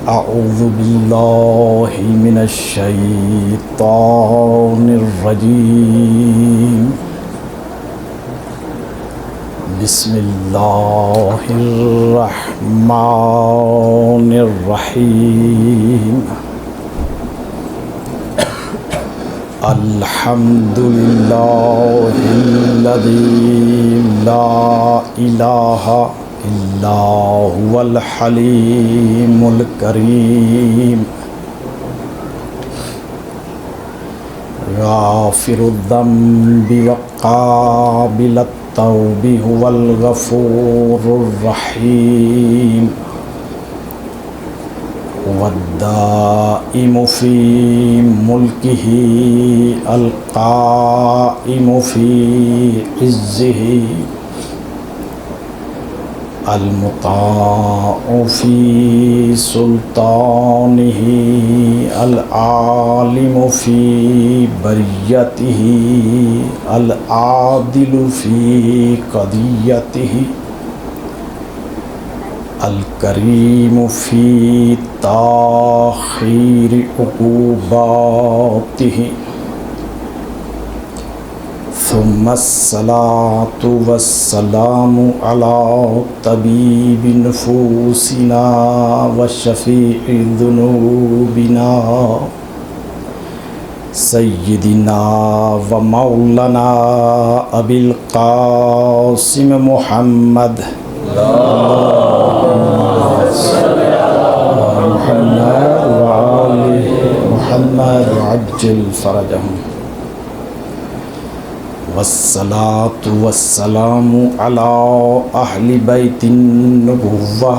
اعوذ باللہ من الشیطان الرجیم بسم اللہ الرحمن الرحیم الحمد للہ الذی لا الہ الا هو الحلیم الکریم غافر الذنب وقابل التوب هو الغفور الرحیم والدائم فی ملکہ القائم فی عزہ المطاع فی سلطانہ العالم فی بریتہ العادل فی قضیتہ الکریم فی تاخیر عقوباتہ ثم الصلاة والسلام على طبیب نفوسنا وشفیع ذنوبنا سیدنا و مولانا ابی القاسم محمد محمد وآل محمد عجل فرجهم والصلاة والسلام على أهل بيت النبوة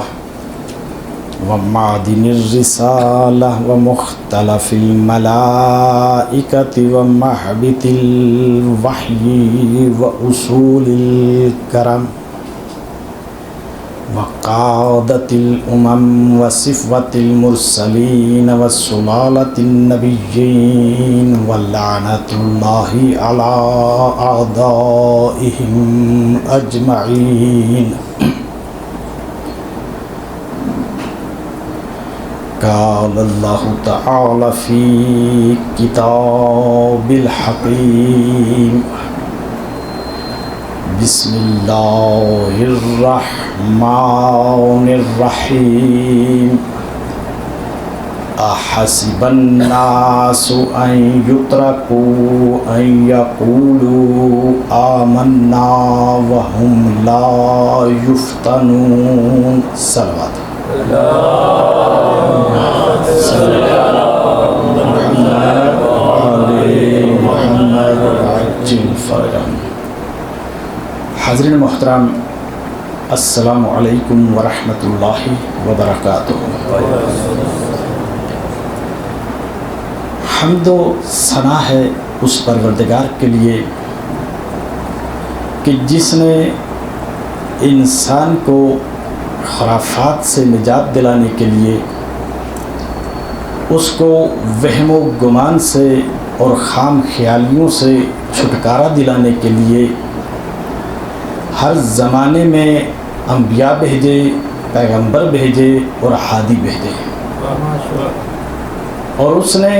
ومعدن الرسالة ومختلف الملائكة ومهبط الوحي وأصول الكرم وقادة الأمم وصفوة المرسلين وسلالة النبيين ولعنة الله على أعدائهم أجمعين قال الله تعالى في كتاب الحكيم بسم اللہ الرحمن الرحیم احسب الناس ان یترکوا ان یقولوا آمنا وهم لا یفتنون صلوات محمد عجل فرجهم۔ حاضرین محترم، السلام علیکم ورحمۃ اللہ وبرکاتہ۔ حمد و ثنا ہے اس پروردگار کے لیے کہ جس نے انسان کو خرافات سے نجات دلانے کے لیے، اس کو وہم و گمان سے اور خام خیالیوں سے چھٹکارا دلانے کے لیے ہر زمانے میں انبیاء بھیجے، پیغمبر بھیجے اور ہادی بھیجے۔ اور اس نے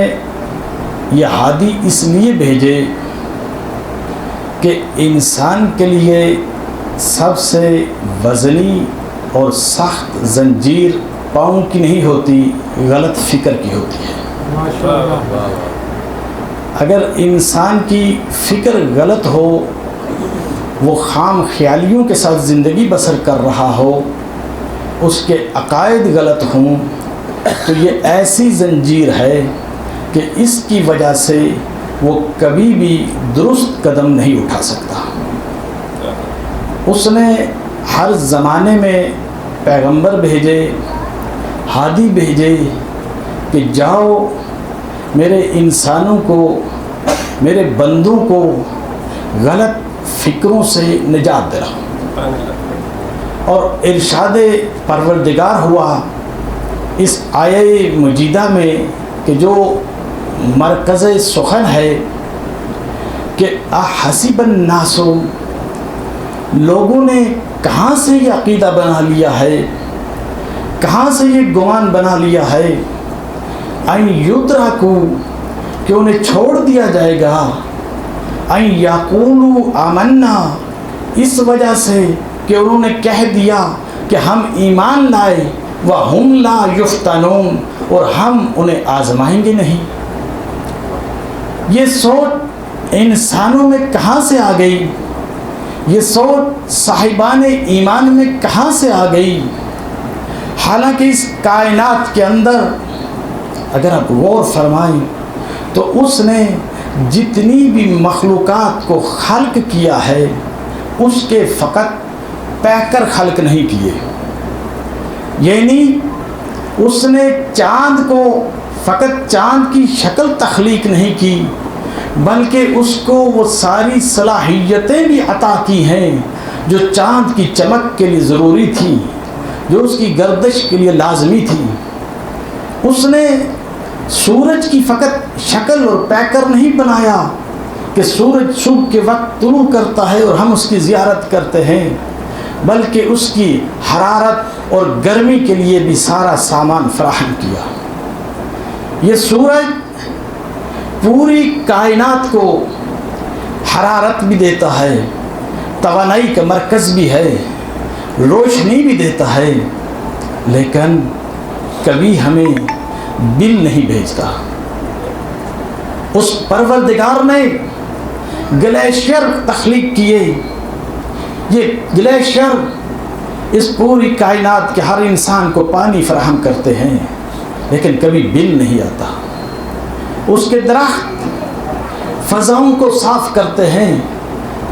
یہ ہادی اس لیے بھیجے کہ انسان کے لیے سب سے وزنی اور سخت زنجیر پاؤں کی نہیں ہوتی، غلط فکر کی ہوتی ہے۔ اگر انسان کی فکر غلط ہو، وہ خام خیالیوں کے ساتھ زندگی بسر کر رہا ہو، اس کے عقائد غلط ہوں، تو یہ ایسی زنجیر ہے کہ اس کی وجہ سے وہ کبھی بھی درست قدم نہیں اٹھا سکتا۔ اس نے ہر زمانے میں پیغمبر بھیجے، ہادی بھیجے کہ جاؤ میرے انسانوں کو، میرے بندوں کو غلط فکروں سے نجات دلاؤ۔ اور ارشاد پروردگار ہوا اس آیہ مجیدہ میں کہ جو مرکز سخن ہے کہ احسب الناس، لوگوں نے کہاں سے یہ عقیدہ بنا لیا ہے کہاں سے یہ گمان بنا لیا ہے این یترکو کہ انہیں چھوڑ دیا جائے گا، این یقولوا آمنا اس وجہ سے کہ انہوں نے کہہ دیا کہ ہم ایمان لائے، وہم لا یفتنون اور ہم انہیں آزمائیں گے نہیں۔ یہ سوچ انسانوں میں کہاں سے آ گئی؟ یہ سوچ صاحبان ایمان میں کہاں سے آ گئی؟ حالانکہ اس کائنات کے اندر اگر آپ غور فرمائیں تو اس نے جتنی بھی مخلوقات کو خلق کیا ہے اس کے فقط پیکر خلق نہیں کیے، یعنی اس نے چاند کو فقط چاند کی شکل تخلیق نہیں کی، بلکہ اس کو وہ ساری صلاحیتیں بھی عطا کی ہیں جو چاند کی چمک کے لیے ضروری تھی، جو اس کی گردش کے لیے لازمی تھی۔ اس نے سورج کی فقط شکل اور پیکر نہیں بنایا کہ سورج صبح کے وقت طلوع کرتا ہے اور ہم اس کی زیارت کرتے ہیں، بلکہ اس کی حرارت اور گرمی کے لیے بھی سارا سامان فراہم کیا۔ یہ سورج پوری کائنات کو حرارت بھی دیتا ہے، توانائی کا مرکز بھی ہے، روشنی بھی دیتا ہے، لیکن کبھی ہمیں بل نہیں بھیجتا۔ اس پروردگار نے گلیشیر تخلیق کیے، یہ گلیشیر اس پوری کائنات کے ہر انسان کو پانی فراہم کرتے ہیں، لیکن کبھی بل نہیں آتا۔ اس کے درخت فضاؤں کو صاف کرتے ہیں،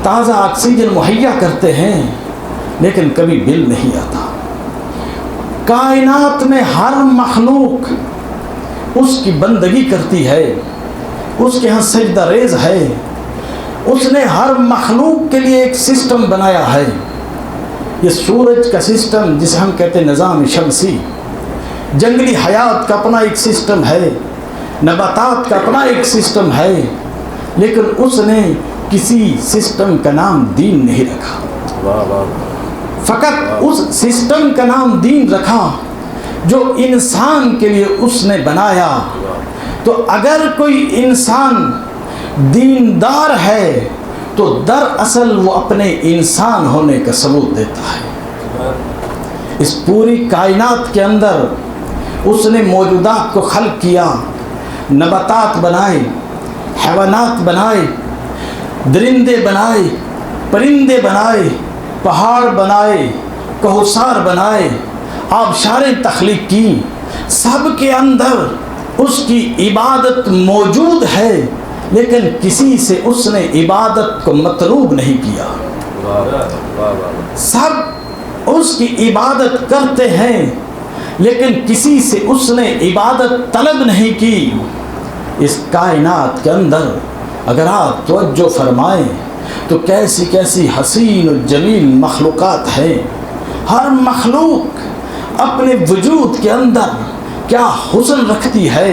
تازہ آکسیجن مہیا کرتے ہیں، لیکن کبھی بل نہیں آتا۔ کائنات میں ہر مخلوق اس کی بندگی کرتی ہے، اس کے ہاں سجدہ ریز ہے، اس نے ہر مخلوق کے لیے ایک سسٹم بنایا ہے۔ یہ سورج کا سسٹم جسے ہم کہتے ہیں نظام شمسی، جنگلی حیات کا اپنا ایک سسٹم ہے، نباتات کا اپنا ایک سسٹم ہے، لیکن اس نے کسی سسٹم کا نام دین نہیں رکھا، فقط اس سسٹم کا نام دین رکھا جو انسان کے لیے اس نے بنایا۔ تو اگر کوئی انسان دیندار ہے تو دراصل وہ اپنے انسان ہونے کا ثبوت دیتا ہے۔ اس پوری کائنات کے اندر اس نے موجودات کو خلق کیا، نباتات بنائے، حیوانات بنائے، درندے بنائے، پرندے بنائے، پہاڑ بنائے، کوہسار بنائے، آبشاریں تخلیق کی، سب کے اندر اس کی عبادت موجود ہے، لیکن کسی سے اس نے عبادت کو مطلوب نہیں کیا۔ سب اس کی عبادت کرتے ہیں، لیکن کسی سے اس نے عبادت طلب نہیں کی۔ اس کائنات کے اندر اگر آپ توجہ فرمائیں تو کیسی کیسی حسین و جمیل مخلوقات ہیں۔ ہر مخلوق اپنے وجود کے اندر کیا حسن رکھتی ہے،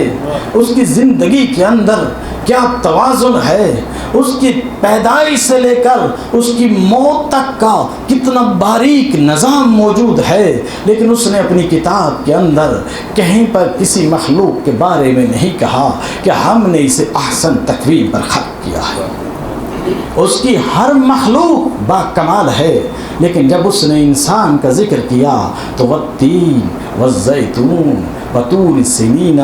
اس کی زندگی کے اندر کیا توازن ہے، اس کی پیدائش سے لے کر اس کی موت تک کا کتنا باریک نظام موجود ہے، لیکن اس نے اپنی کتاب کے اندر کہیں پر کسی مخلوق کے بارے میں نہیں کہا کہ ہم نے اسے احسن تقویم پر خلق کیا ہے۔ اس کی ہر مخلوق با کمال ہے، لیکن جب اس نے انسان کا ذکر کیا تو والتین والزیتون وطور سنین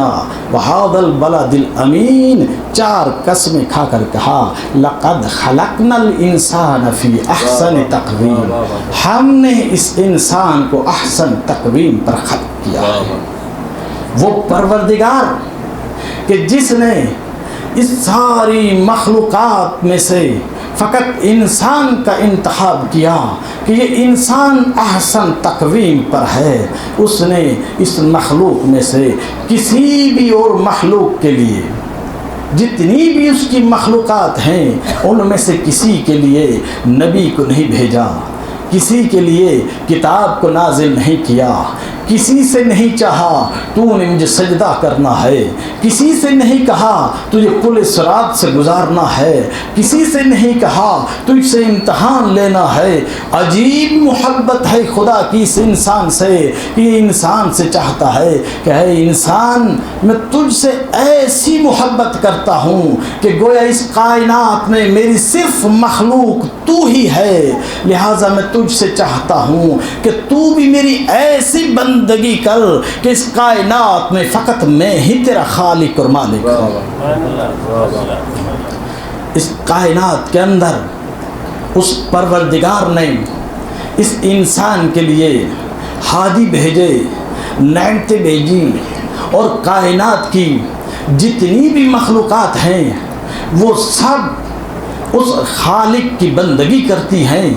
وہذا البلد الامین، 4 قسمیں کھا کر کہا لقد خلقنا الانسان فی احسن تقویم، ہم نے اس انسان کو احسن تقویم پر خلق کیا ہے۔ وہ پروردگار کہ جس نے اس ساری مخلوقات میں سے فقط انسان کا انتخاب کیا کہ یہ انسان احسن تقویم پر ہے، اس نے اس مخلوق میں سے کسی بھی اور مخلوق کے لیے، جتنی بھی اس کی مخلوقات ہیں ان میں سے کسی کے لیے نبی کو نہیں بھیجا، کسی کے لیے کتاب کو نازل نہیں کیا، کسی سے نہیں چاہا تو نے مجھے سجدہ کرنا ہے، کسی سے نہیں کہا تجھے پل صراط سے گزارنا ہے، کسی سے نہیں کہا تجھ سے امتحان لینا ہے۔ عجیب محبت ہے خدا کی اس انسان سے کہ یہ انسان سے چاہتا ہے کہ اے انسان میں تجھ سے ایسی محبت کرتا ہوں کہ گویا اس کائنات میں میری صرف مخلوق تو ہی ہے، لہٰذا میں تجھ سے چاہتا ہوں کہ تو بھی میری ایسی بندگی کر کہ اس کائنات میں فقط میں ہی تیرا خالق اور مالک ہوں۔ اس کائنات کے اندر اس پروردگار نے اس انسان کے لیے ہادی بھیجے، نعمتیں بھیجی، اور کائنات کی جتنی بھی مخلوقات ہیں وہ سب اس خالق کی بندگی کرتی ہیں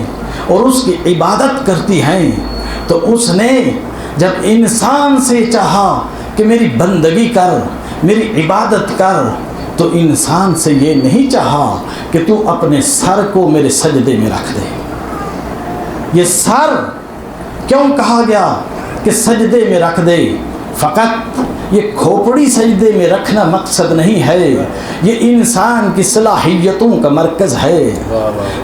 اور اس کی عبادت کرتی ہیں۔ تو اس نے جب انسان سے چاہا کہ میری بندگی کر، میری عبادت کر، تو انسان سے یہ نہیں چاہا کہ تو اپنے سر کو میرے سجدے میں رکھ دے۔ یہ سر کیوں کہا گیا کہ سجدے میں رکھ دے؟ فقط یہ کھوپڑی سجدے میں رکھنا مقصد نہیں ہے، یہ انسان کی صلاحیتوں کا مرکز ہے۔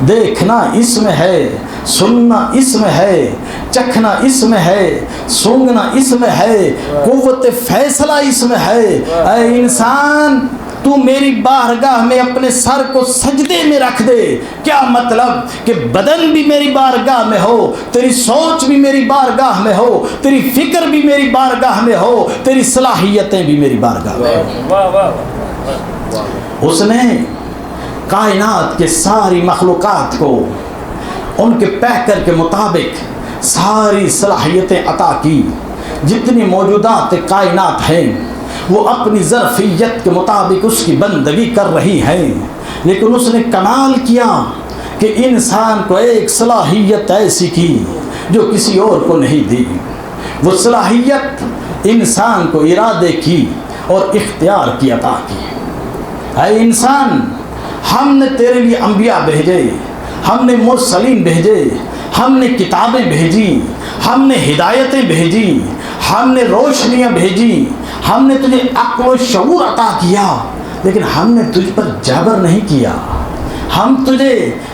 دیکھنا اس میں ہے، سننا اس میں ہے، چکھنا اس میں ہے، سونگنا اس میں ہے، قوت فیصلہ اس میں ہے۔ اے انسان تو میری بارگاہ میں اپنے سر کو سجدے میں رکھ دے۔ کیا مطلب کہ بدن بھی میری بارگاہ میں ہو، تیری سوچ بھی میری بارگاہ میں ہو، تیری فکر بھی میری بارگاہ میں ہو، تیری صلاحیتیں بھی میری بارگاہ میں ہو۔ اس نے کائنات کے ساری مخلوقات کو ان کے پیکر کے مطابق ساری صلاحیتیں عطا کی۔ جتنی موجودات کائنات ہیں وہ اپنی ظرفیت کے مطابق اس کی بندگی کر رہی ہیں، لیکن اس نے کمال کیا کہ انسان کو ایک صلاحیت ایسی کی جو کسی اور کو نہیں دی۔ وہ صلاحیت انسان کو ارادے کی اور اختیار کی عطا کی۔ اے انسان، ہم نے تیرے لیے انبیاء بھیجے، ہم نے مرسلین بھیجے، ہم نے کتابیں بھیجی، ہم نے ہدایتیں بھیجی، ہم نے روشنیاں بھیجی، ہم نے تجھے عقل و شعور عطا کیا، لیکن ہم نے تجھ پر جبر نہیں کیا، ہم تجھے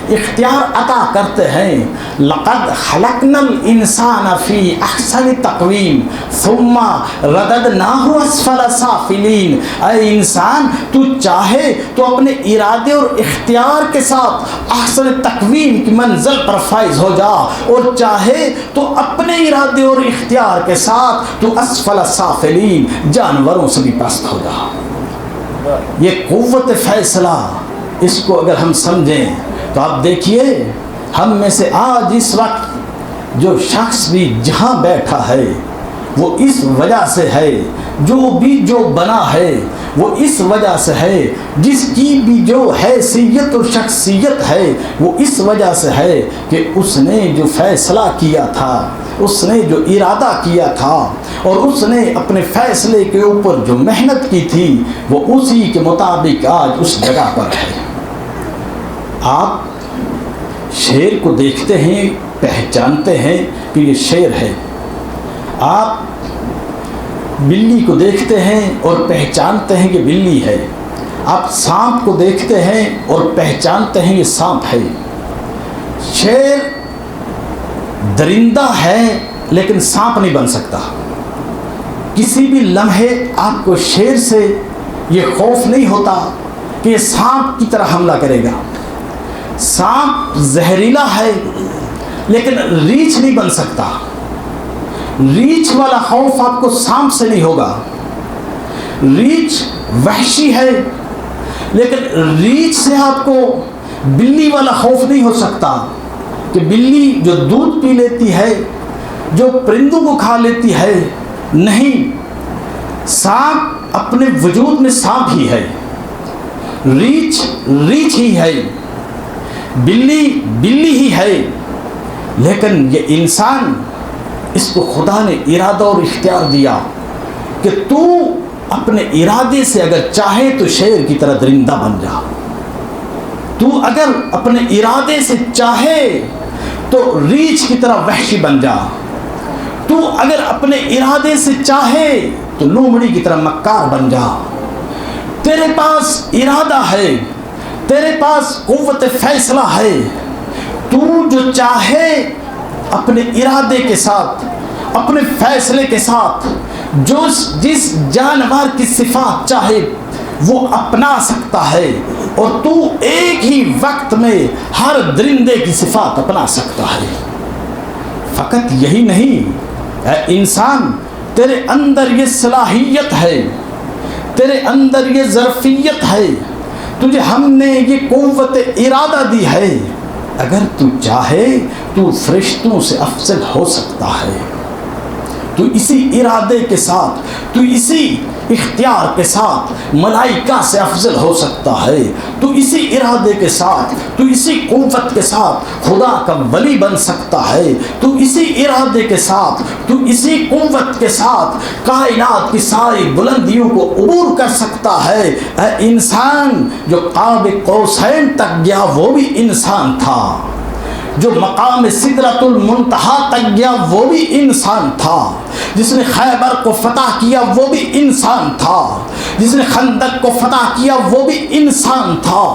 اختیار عطا کرتے ہیں۔ لقد خلقنا الانسان فی احسن تقویم ثم رددناہ اسفل سافلین۔ اے انسان، تو چاہے تو اپنے ارادے اور اختیار کے ساتھ احسن تقویم کی منزل پر فائز ہو جا، اور چاہے تو اپنے ارادے اور اختیار کے ساتھ تو اسفل سافلین، جانوروں سے بھی پست ہو جا۔ یہ قوت فیصلہ، اس کو اگر ہم سمجھیں تو آپ دیکھیے ہم میں سے آج اس وقت جو شخص بھی جہاں بیٹھا ہے وہ اس وجہ سے ہے، جو بھی جو بنا ہے وہ اس وجہ سے ہے، جس کی بھی جو حیثیت اور شخصیت ہے وہ اس وجہ سے ہے کہ اس نے جو فیصلہ کیا تھا، اس نے جو ارادہ کیا تھا، اور اس نے اپنے فیصلے کے اوپر جو محنت کی تھی وہ اسی کے مطابق آج اس جگہ پر ہے۔ آپ شیر کو دیکھتے ہیں، پہچانتے ہیں کہ یہ شیر ہے۔ آپ بلی کو دیکھتے ہیں اور پہچانتے ہیں کہ بلی ہے۔ آپ سانپ کو دیکھتے ہیں اور پہچانتے ہیں یہ سانپ ہے۔ شیر درندہ ہے لیکن سانپ نہیں بن سکتا۔ کسی بھی لمحے آپ کو شیر سے یہ خوف نہیں ہوتا کہ یہ سانپ کی طرح حملہ کرے گا۔ سانپ زہریلا ہے لیکن ریچھ نہیں بن سکتا۔ ریچھ والا خوف آپ کو سانپ سے نہیں ہوگا۔ ریچھ وحشی ہے لیکن ریچھ سے آپ کو بلی والا خوف نہیں ہو سکتا کہ بلی جو دودھ پی لیتی ہے، جو پرندوں کو کھا لیتی ہے، نہیں، سانپ اپنے وجود میں سانپ ہی ہے، ریچھ ریچھ ہی ہے، بلی بلی ہی ہے۔ لیکن یہ انسان، اس کو خدا نے ارادہ اور اختیار دیا کہ تو اپنے ارادے سے اگر چاہے تو شیر کی طرح درندہ بن جا، تو اگر اپنے ارادے سے چاہے تو ریچھ کی طرح وحشی بن جا، تو اگر اپنے ارادے سے چاہے تو لومڑی کی طرح مکار بن جا. تیرے پاس ارادہ ہے, تیرے پاس قوت فیصلہ ہے, تو جو چاہے اپنے ارادے کے ساتھ, اپنے فیصلے کے ساتھ جس جانور کی صفات چاہے وہ اپنا سکتا ہے, اور تو ایک ہی وقت میں ہر درندے کی صفات اپنا سکتا ہے. فقط یہی نہیں, اے انسان, تیرے اندر یہ صلاحیت ہے, تیرے اندر یہ ظرفیت ہے, تجھے ہم نے یہ قوت ارادہ دی ہے. اگر تو چاہے تو فرشتوں سے افضل ہو سکتا ہے. تو اسی ارادے کے ساتھ, تو اسی اختیار کے ساتھ ملائکہ سے افضل ہو سکتا ہے. تو اسی ارادے کے ساتھ, تو اسی قوت کے ساتھ خدا کا ولی بن سکتا ہے. تو اسی ارادے کے ساتھ, تو اسی قوت کے ساتھ کائنات کی ساری بلندیوں کو عبور کر سکتا ہے. اے انسان, جو قاب قوسین تک گیا وہ بھی انسان تھا, جو مقام سدرۃ المنتہا تک گیا وہ بھی انسان تھا, جس نے خیبر کو فتح کیا وہ بھی انسان تھا, جس نے خندق کو فتح کیا وہ بھی انسان تھا.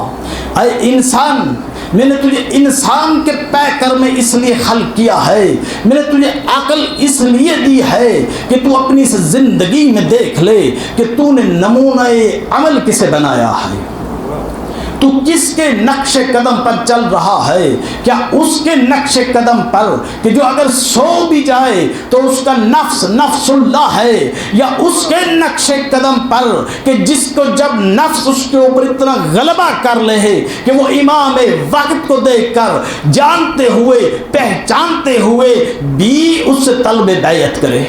اے انسان, میں نے تجھے انسان کے پیکر میں اس لیے خلق کیا ہے, میں نے تجھے عقل اس لیے دی ہے کہ تو اپنی اس زندگی میں دیکھ لے کہ تو نے نمونہ عمل کسے بنایا ہے, تو کس کے نقش قدم پر چل رہا ہے. کیا اس کے نقش قدم پر کہ جو اگر سو بھی جائے تو اس کا نفس نفس اللہ ہے, یا اس کے نقش قدم پر کہ جس کو جب نفس اس کے اوپر اتنا غلبہ کر لے کہ وہ امام وقت کو دیکھ کر جانتے ہوئے پہچانتے ہوئے بھی اس سے طلب بیعت کرے.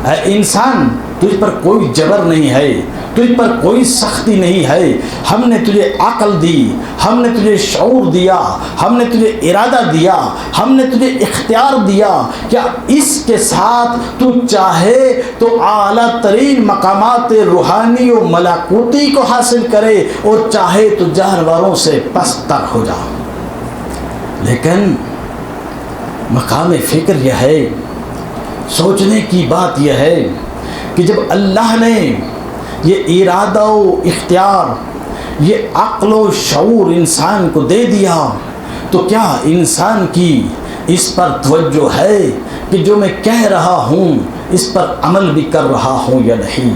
اے انسان, تجھ پر کوئی جبر نہیں ہے, تجھ پر کوئی سختی نہیں ہے. ہم نے تجھے عقل دی, ہم نے تجھے شعور دیا, ہم نے تجھے ارادہ دیا, ہم نے تجھے اختیار دیا. کیا اس کے ساتھ تو چاہے تو اعلیٰ ترین مقامات روحانی و ملکوتی کو حاصل کرے, اور چاہے تو جانوروں سے پستر ہو جا. لیکن مقام فکر یہ ہے, سوچنے کی بات یہ ہے کہ جب اللہ نے یہ ارادہ و اختیار, یہ عقل و شعور انسان کو دے دیا, تو کیا انسان کی اس پر توجہ ہے کہ جو میں کہہ رہا ہوں اس پر عمل بھی کر رہا ہوں یا نہیں؟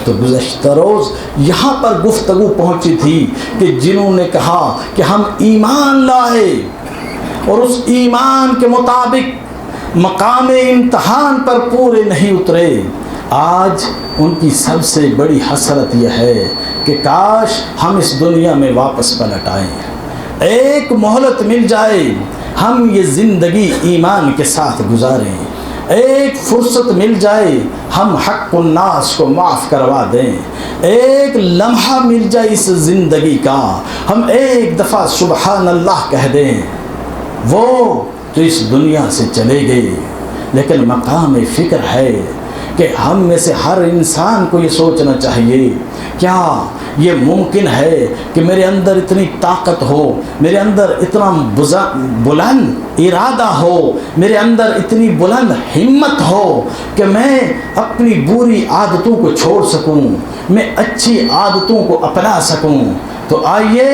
تو گزشتہ روز یہاں پر گفتگو پہنچی تھی کہ جنہوں نے کہا کہ ہم ایمان لائے اور اس ایمان کے مطابق مقام امتحان پر پورے نہیں اترے, آج ان کی سب سے بڑی حسرت یہ ہے کہ کاش ہم اس دنیا میں واپس پلٹ آئیں, ایک مہلت مل جائے, ہم یہ زندگی ایمان کے ساتھ گزاریں, ایک فرصت مل جائے ہم حق الناس کو معاف کروا دیں, ایک لمحہ مل جائے اس زندگی کا ہم ایک دفعہ سبحان اللہ کہہ دیں. وہ تو اس دنیا سے چلے گئے, لیکن مقام فکر ہے کہ ہم میں سے ہر انسان کو یہ سوچنا چاہیے, کیا یہ ممکن ہے کہ میرے اندر اتنی طاقت ہو, میرے اندر اتنا بلند ارادہ ہو, میرے اندر اتنی بلند ہمت ہو کہ میں اپنی بری عادتوں کو چھوڑ سکوں, میں اچھی عادتوں کو اپنا سکوں. تو آئیے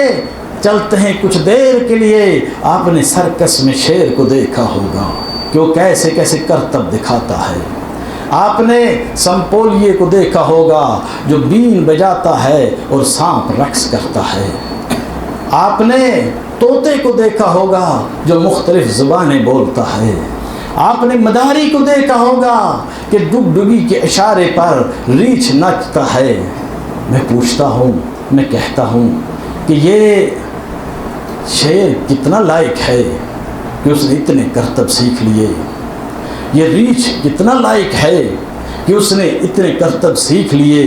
چلتے ہیں کچھ دیر کے لیے. آپ نے سرکس میں شیر کو دیکھا ہوگا کہ وہ کیسے کیسے کرتب دکھاتا ہے. آپ نے سمپولیے کو دیکھا ہوگا جو بین بجاتا ہے اور سانپ رقص کرتا ہے. آپ نے طوطے کو دیکھا ہوگا جو مختلف زبانیں بولتا ہے. آپ نے مداری کو دیکھا ہوگا کہ ڈگڈگی کے اشارے پر ریچھ نچتا ہے. میں پوچھتا ہوں, میں کہتا ہوں کہ یہ شیر کتنا لائق ہے کہ اس نے اتنے کرتب سیکھ لیے, یہ ریچھ کتنا لائق ہے کہ اس نے اتنے کرتب سیکھ لیے,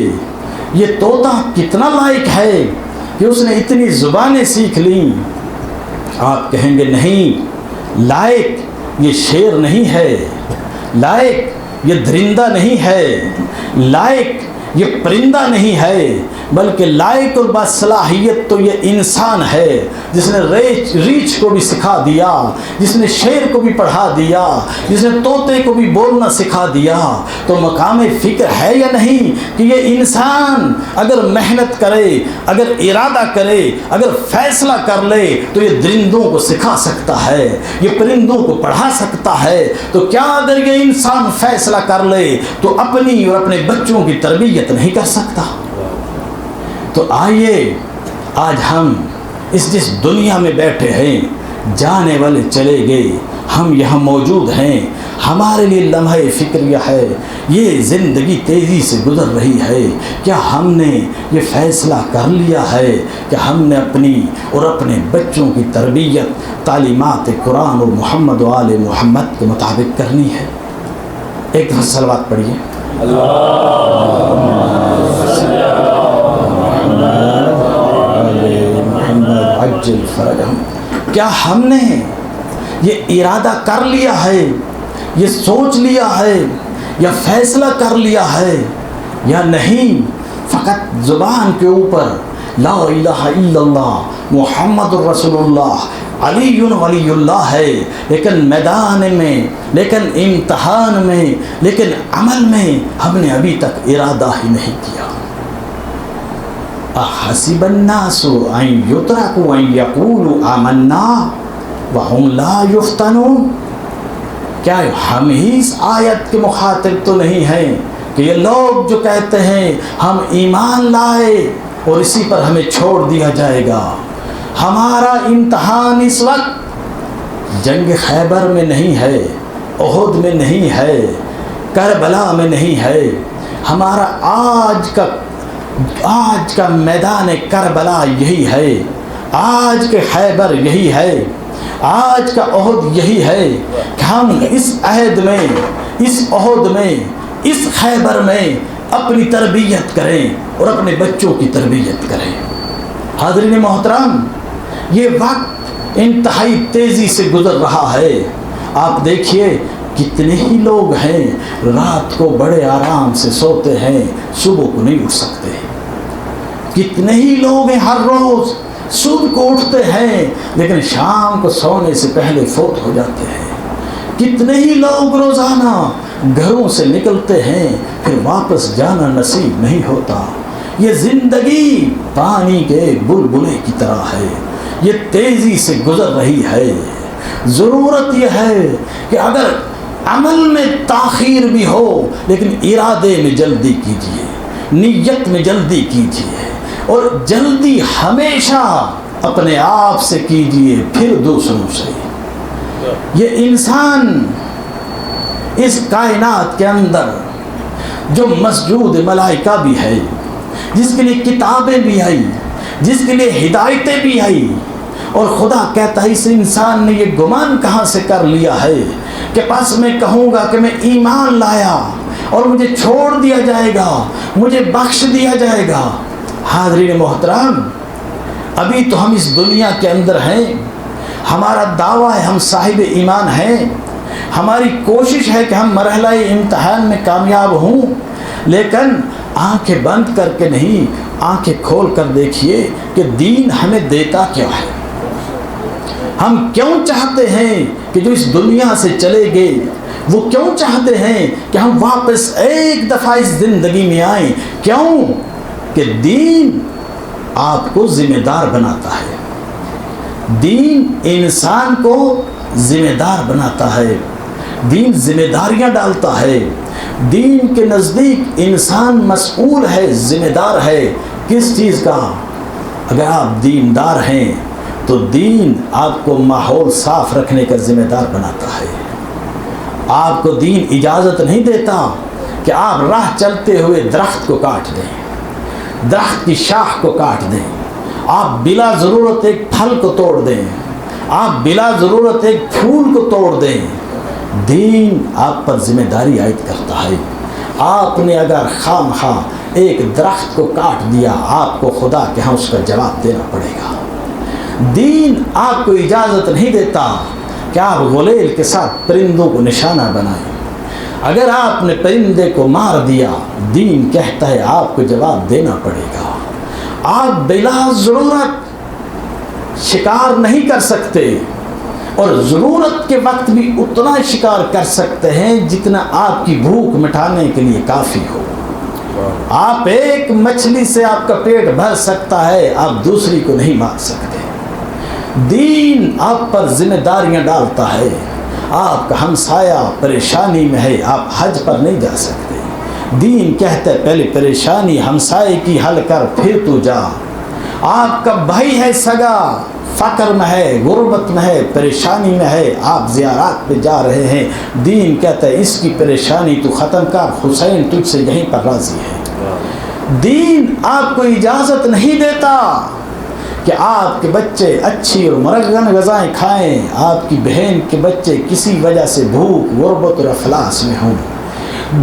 یہ طوطا کتنا لائق ہے کہ اس نے اتنی زبانیں سیکھ لیں. آپ کہیں گے نہیں, لائق یہ شیر نہیں ہے, لائق یہ درندہ نہیں ہے, لائق یہ پرندہ نہیں ہے بلکہ لائق اور باصلاحیت تو یہ انسان ہے، جس نے ریچھ کو بھی سکھا دیا، جس نے شیر کو بھی پڑھا دیا، جس نے طوطے کو بھی بولنا سکھا دیا۔ تو مقام فکر ہے یا نہیں کہ یہ انسان اگر محنت کرے، اگر ارادہ کرے، اگر فیصلہ کر لے تو یہ درندوں کو سکھا سکتا ہے، یہ پرندوں کو پڑھا سکتا ہے۔ تو کیا اگر یہ انسان فیصلہ کر لے تو اپنی اور اپنے بچوں کی تربیت نہیں کر سکتا؟ تو آئیے آج ہم جس دنیا میں بیٹھے ہیں، جانے والے چلے گئے، ہم یہاں موجود ہیں، ہمارے لیے لمحہ فکریہ ہے، یہ زندگی تیزی سے گزر رہی ہے۔ کیا ہم نے یہ فیصلہ کر لیا ہے کہ ہم نے اپنی اور اپنے بچوں کی تربیت تعلیمات قرآن اور محمد و آل محمد کے مطابق کرنی ہے؟ ایک دفعہ صلوات پڑھیے۔ عجل فرجہم۔ کیا ہم نے یہ ارادہ کر لیا ہے، یہ سوچ لیا ہے، یا فیصلہ کر لیا ہے یا نہیں؟ فقط زبان کے اوپر لا الہ الا اللہ محمد رسول اللہ علی ولی اللہ ہے، لیکن میدان میں، لیکن امتحان میں، لیکن عمل میں ہم نے ابھی تک ارادہ ہی نہیں کیا۔ احسب الناس ان یترکوا ان یقولوا آمنا وهم لا یفتنون۔ کیا ہم ہی اس آیت کے مخاطب تو نہیں ہیں کہ یہ لوگ جو کہتے ہیں ہم ایمان لائے اور اسی پر ہمیں چھوڑ دیا جائے گا؟ ہمارا امتحان اس وقت جنگ خیبر میں نہیں ہے، احد میں نہیں ہے، کربلا میں نہیں ہے، ہمارا آج کا میدان کربلا یہی ہے، آج کے خیبر یہی ہے، آج کا احد یہی ہے کہ ہم اس عہد میں، اس احد میں، اس خیبر میں اپنی تربیت کریں اور اپنے بچوں کی تربیت کریں۔ حاضرین محترم، یہ وقت انتہائی تیزی سے گزر رہا ہے۔ آپ دیکھیے کتنے ہی لوگ ہیں رات کو بڑے آرام سے سوتے ہیں، صبح کو نہیں اٹھ سکتے۔ کتنے ہی لوگ ہیں ہر روز صبح کو اٹھتے ہیں لیکن شام کو سونے سے پہلے فوت ہو جاتے ہیں۔ کتنے ہی لوگ روزانہ گھروں سے نکلتے ہیں پھر واپس جانا نصیب نہیں ہوتا۔ یہ زندگی پانی کے بلبلے کی طرح ہے، یہ تیزی سے گزر رہی ہے۔ ضرورت یہ ہے کہ اگر عمل میں تاخیر بھی ہو لیکن ارادے میں جلدی کیجیے، نیت میں جلدی کیجیے، اور جلدی ہمیشہ اپنے آپ سے کیجیے پھر دوسروں سے۔ یہ انسان اس کائنات کے اندر جو مسجود ملائکہ بھی ہے، جس کے لیے کتابیں بھی آئی، جس کے لیے ہدایتیں بھی آئی، اور خدا کہتا ہے اس انسان نے یہ گمان کہاں سے کر لیا ہے کہ بس میں کہوں گا کہ میں ایمان لایا اور مجھے چھوڑ دیا جائے گا، مجھے بخش دیا جائے گا۔ حاضرین محترم، ابھی تو ہم اس دنیا کے اندر ہیں، ہمارا دعویٰ ہے ہم صاحب ایمان ہیں، ہماری کوشش ہے کہ ہم مرحلہ امتحان میں کامیاب ہوں، لیکن آنکھیں بند کر کے نہیں، آنکھیں کھول کر دیکھیے کہ دین ہمیں دیتا کیا ہے۔ ہم کیوں چاہتے ہیں کہ جو اس دنیا سے چلے گئے وہ کیوں چاہتے ہیں کہ ہم واپس ایک دفعہ اس زندگی میں آئیں؟ کیوں؟ کہ دین آپ کو ذمہ دار بناتا ہے، دین انسان کو ذمہ دار بناتا ہے، دین ذمہ داریاں ڈالتا ہے۔ دین کے نزدیک انسان مسئول ہے، ذمہ دار ہے۔ کس چیز کا؟ اگر آپ دیندار ہیں تو دین آپ کو ماحول صاف رکھنے کا ذمہ دار بناتا ہے۔ آپ کو دین اجازت نہیں دیتا کہ آپ راہ چلتے ہوئے درخت کو کاٹ دیں، درخت کی شاخ کو کاٹ دیں، آپ بلا ضرورت ایک پھل کو توڑ دیں، آپ بلا ضرورت ایک پھول کو توڑ دیں۔ دین آپ پر ذمہ داری عائد کرتا ہے۔ آپ نے اگر خواہ ایک درخت کو کاٹ دیا، آپ کو خدا کے ہاں اس کا جواب دینا پڑے گا۔ دین آپ کو اجازت نہیں دیتا کہ آپ غلیل کے ساتھ پرندوں کو نشانہ بنائیں، اگر آپ نے پرندے کو مار دیا، دین کہتا ہے آپ کو جواب دینا پڑے گا۔ آپ بلا ضرورت شکار نہیں کر سکتے، اور ضرورت کے وقت بھی اتنا شکار کر سکتے ہیں جتنا آپ کی بھوک مٹانے کے لیے کافی ہو۔ آپ ایک مچھلی سے آپ کا پیٹ بھر سکتا ہے، آپ دوسری کو نہیں مار سکتے۔ دین آپ پر ذمہ داریاں ڈالتا ہے۔ آپ کا ہمسایہ پریشانی میں ہے، آپ حج پر نہیں جا سکتے۔ دین کہتا ہے پہلے پریشانی ہمسائے کی حل کر پھر تو جا۔ آپ کا بھائی ہے سگا، فقر میں ہے، غربت میں ہے، پریشانی میں ہے، آپ زیارات پہ جا رہے ہیں، دین کہتا ہے اس کی پریشانی تو ختم کر، حسین تجھ سے یہیں پر راضی ہے۔ دین آپ کو اجازت نہیں دیتا کہ آپ کے بچے اچھی اور مرغن غذائیں کھائیں، آپ کی بہن کے بچے کسی وجہ سے بھوک، غربت اور افلاس میں ہوں۔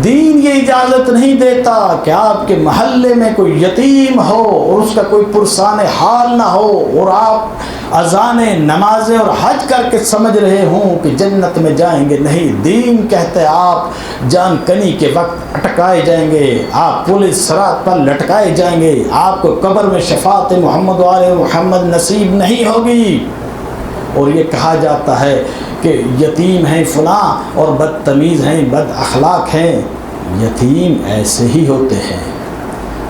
دین یہ اجازت نہیں دیتا کہ آپ کے محلے میں کوئی یتیم ہو اور اس کا کوئی پرسان حال نہ ہو، اور آپ اذانیں، نمازیں اور حج کر کے سمجھ رہے ہوں کہ جنت میں جائیں گے۔ نہیں، دین کہتا ہے آپ جان کنی کے وقت اٹکائے جائیں گے، آپ پولیس صراط پر لٹکائے جائیں گے، آپ کو قبر میں شفاعت محمد وآل محمد نصیب نہیں ہوگی۔ اور یہ کہا جاتا ہے کہ یتیم ہیں فلاں اور بدتمیز ہیں، بد اخلاق ہیں۔ یتیم ایسے ہی ہوتے ہیں۔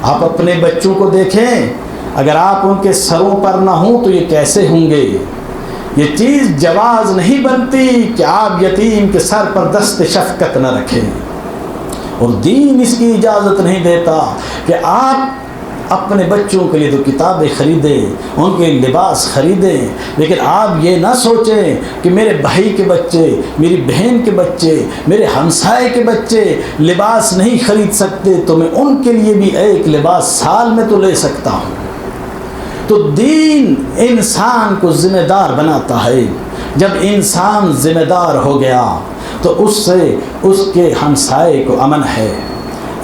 آپ اپنے بچوں کو دیکھیں، اگر آپ ان کے سروں پر نہ ہوں تو یہ کیسے ہوں گے؟ یہ چیز جواز نہیں بنتی کہ آپ یتیم کے سر پر دست شفقت نہ رکھیں، اور دین اس کی اجازت نہیں دیتا کہ آپ اپنے بچوں کے لیے تو کتابیں خریدیں، ان کے لباس خریدیں، لیکن آپ یہ نہ سوچیں کہ میرے بھائی کے بچے، میری بہن کے بچے، میرے ہمسائے کے بچے لباس نہیں خرید سکتے تو میں ان کے لیے بھی ایک لباس سال میں تو لے سکتا ہوں۔ تو دین انسان کو ذمہ دار بناتا ہے۔ جب انسان ذمہ دار ہو گیا تو اس سے اس کے ہمسائے کو امن ہے۔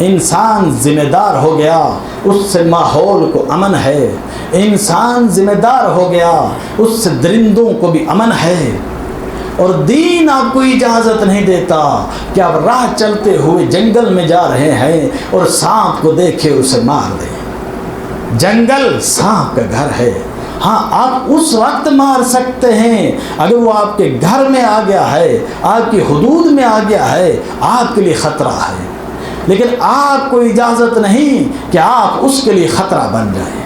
انسان ذمہ دار ہو گیا، اس سے ماحول کو امن ہے۔ انسان ذمہ دار ہو گیا، اس سے درندوں کو بھی امن ہے۔ اور دین آپ کو اجازت نہیں دیتا کہ آپ راہ چلتے ہوئے جنگل میں جا رہے ہیں اور سانپ کو دیکھے اسے مار دیں۔ جنگل سانپ کا گھر ہے۔ ہاں، آپ اس وقت مار سکتے ہیں اگر وہ آپ کے گھر میں آ گیا ہے، آپ کی حدود میں آ گیا ہے، آپ کے لیے خطرہ ہے، لیکن آپ کو اجازت نہیں کہ آپ اس کے لیے خطرہ بن جائیں۔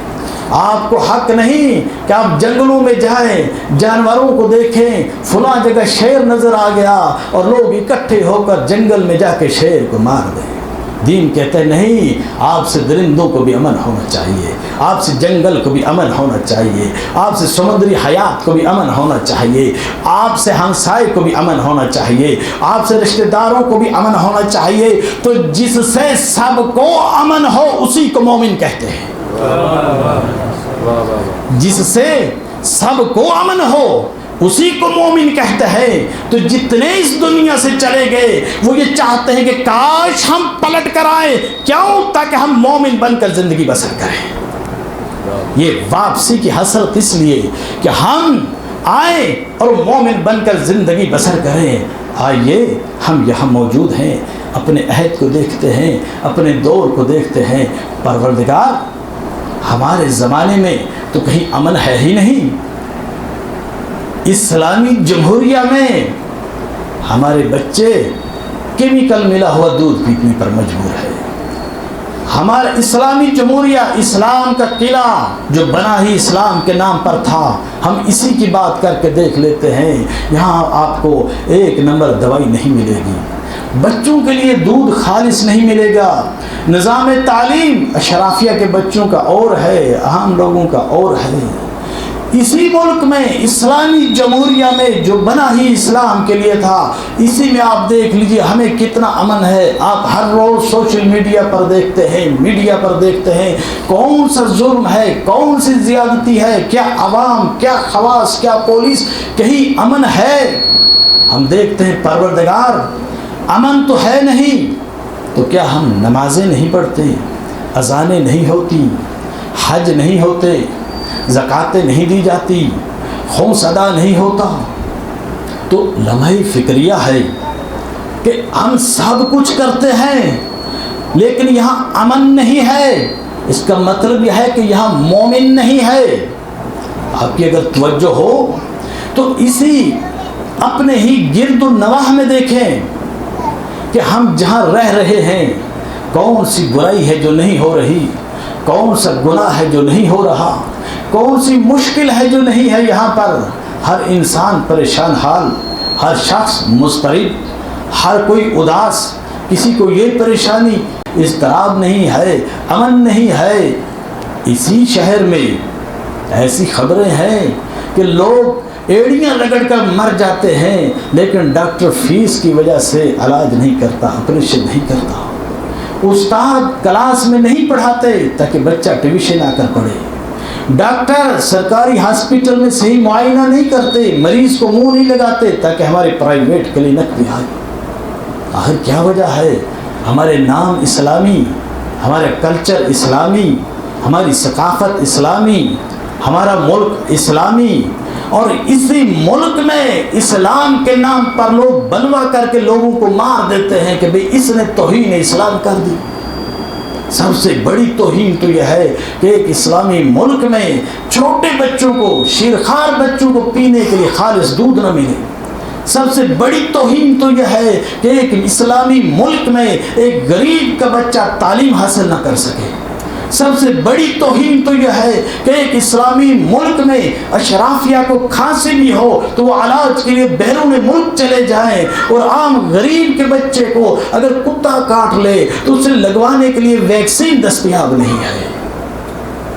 آپ کو حق نہیں کہ آپ جنگلوں میں جائیں، جانوروں کو دیکھیں، فلاں جگہ شیر نظر آ گیا اور لوگ اکٹھے ہو کر جنگل میں جا کے شیر کو مار دیں۔ دین کہتے ہیں نہیں، آپ سے درندوں کو بھی امن ہونا چاہیے، آپ سے جنگل کو بھی امن ہونا چاہیے، آپ سے سمندری حیات کو بھی امن ہونا چاہیے، آپ سے ہمسائے کو بھی امن ہونا چاہیے، آپ سے رشتہ داروں کو بھی امن ہونا چاہیے۔ تو جس سے سب کو امن ہو اسی کو مومن کہتے ہیں۔ جس سے سب کو امن ہو اسی کو مومن کہتے ہیں۔ تو جتنے اس دنیا سے چلے گئے وہ یہ چاہتے ہیں کہ کاش ہم پلٹ کر آئیں، کیوں؟ تاکہ ہم مومن بن کر زندگی بسر کریں۔ یہ واپسی کی حسرت اس لیے کہ ہم آئیں اور مومن بن کر زندگی بسر کریں۔ آئیے، ہم یہاں موجود ہیں، اپنے عہد کو دیکھتے ہیں، اپنے دور کو دیکھتے ہیں۔ پروردگار، ہمارے زمانے میں تو کہیں امن ہے ہی نہیں۔ اسلامی جمہوریہ میں ہمارے بچے کیمیکل ملا ہوا دودھ پینے پر مجبور ہے۔ ہمارا اسلامی جمہوریہ، اسلام کا قلعہ جو بنا ہی اسلام کے نام پر تھا، ہم اسی کی بات کر کے دیکھ لیتے ہیں، یہاں آپ کو ایک نمبر دوائی نہیں ملے گی، بچوں کے لیے دودھ خالص نہیں ملے گا، نظام تعلیم اشرافیہ کے بچوں کا اور ہے، عام لوگوں کا اور ہے۔ اسی ملک میں اسلامی جمہوریہ میں جو بنا ہی اسلام کے لیے تھا، اسی میں آپ دیکھ لیجئے ہمیں کتنا امن ہے۔ آپ ہر روز سوشل میڈیا پر دیکھتے ہیں، میڈیا پر دیکھتے ہیں، کون سا ظلم ہے، کون سی زیادتی ہے، کیا عوام، کیا خواص، کیا پولیس، کہیں امن ہے؟ ہم دیکھتے ہیں پروردگار، امن تو ہے نہیں، تو کیا ہم نمازیں نہیں پڑھتے، اذانیں نہیں ہوتی، حج نہیں ہوتے، زکاتیں نہیں دی جاتی، خمس ادا نہیں ہوتا؟ تو لمحہ فکریہ ہے کہ ہم سب کچھ کرتے ہیں لیکن یہاں امن نہیں ہے، اس کا مطلب یہ ہے کہ یہاں مومن نہیں ہے۔ آپ کی اگر توجہ ہو تو اسی اپنے ہی گرد و نواح میں دیکھیں کہ ہم جہاں رہ رہے ہیں کون سی برائی ہے جو نہیں ہو رہی، کون سا گناہ ہے جو نہیں ہو رہا، کون سی مشکل ہے جو نہیں ہے۔ یہاں پر ہر انسان پریشان حال، ہر شخص مضطرب، ہر کوئی اداس، کسی کو یہ پریشانی، اضطراب نہیں ہے، امن نہیں ہے۔ اسی شہر میں ایسی خبریں ہیں کہ لوگ ایڑیاں رگڑ کر مر جاتے ہیں لیکن ڈاکٹر فیس کی وجہ سے علاج نہیں کرتا، آپریشن نہیں کرتا۔ استاد کلاس میں نہیں پڑھاتے تاکہ بچہ ٹیوشن آ کر پڑھے۔ ڈاکٹر سرکاری ہاسپٹل میں صحیح معائنہ نہیں کرتے، مریض کو منہ نہیں لگاتے تاکہ ہمارے پرائیویٹ کلینک بھی آئے۔ آخر کیا وجہ ہے؟ ہمارے نام اسلامی، ہمارے کلچر اسلامی، ہماری ثقافت اسلامی، ہمارا ملک اسلامی، اور اسی ملک میں اسلام کے نام پر لوگ بلوا کر کے لوگوں کو مار دیتے ہیں کہ بھئی اس نے توہین اسلام کر دی۔ سب سے بڑی توہین تو یہ ہے کہ ایک اسلامی ملک میں چھوٹے بچوں کو، شیرخوار بچوں کو پینے کے لیے خالص دودھ نہ ملے۔ سب سے بڑی توہین تو یہ ہے کہ ایک اسلامی ملک میں ایک غریب کا بچہ تعلیم حاصل نہ کر سکے۔ سب سے بڑی توہین تو یہ ہے کہ ایک اسلامی ملک میں اشرافیہ کو کھانسی بھی ہو تو وہ علاج کے لیے بیرون ملک چلے جائیں، اور عام غریب کے بچے کو اگر کتا کاٹ لے تو اسے لگوانے کے لیے ویکسین دستیاب نہیں ہے۔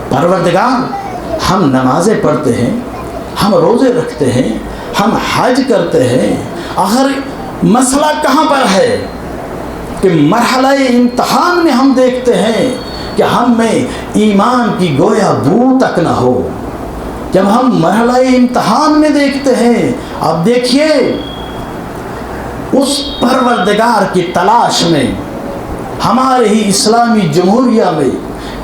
پروردگار، ہم نمازیں پڑھتے ہیں، ہم روزے رکھتے ہیں، ہم حج کرتے ہیں، آخر مسئلہ کہاں پر ہے کہ مرحلہ امتحان میں ہم دیکھتے ہیں کہ ہم میں ایمان کی گویا بو تک نہ ہو۔ جب ہم مرحلہ امتحان میں دیکھتے ہیں، اب دیکھیے اس پروردگار کی تلاش میں ہمارے ہی اسلامی جمہوریہ میں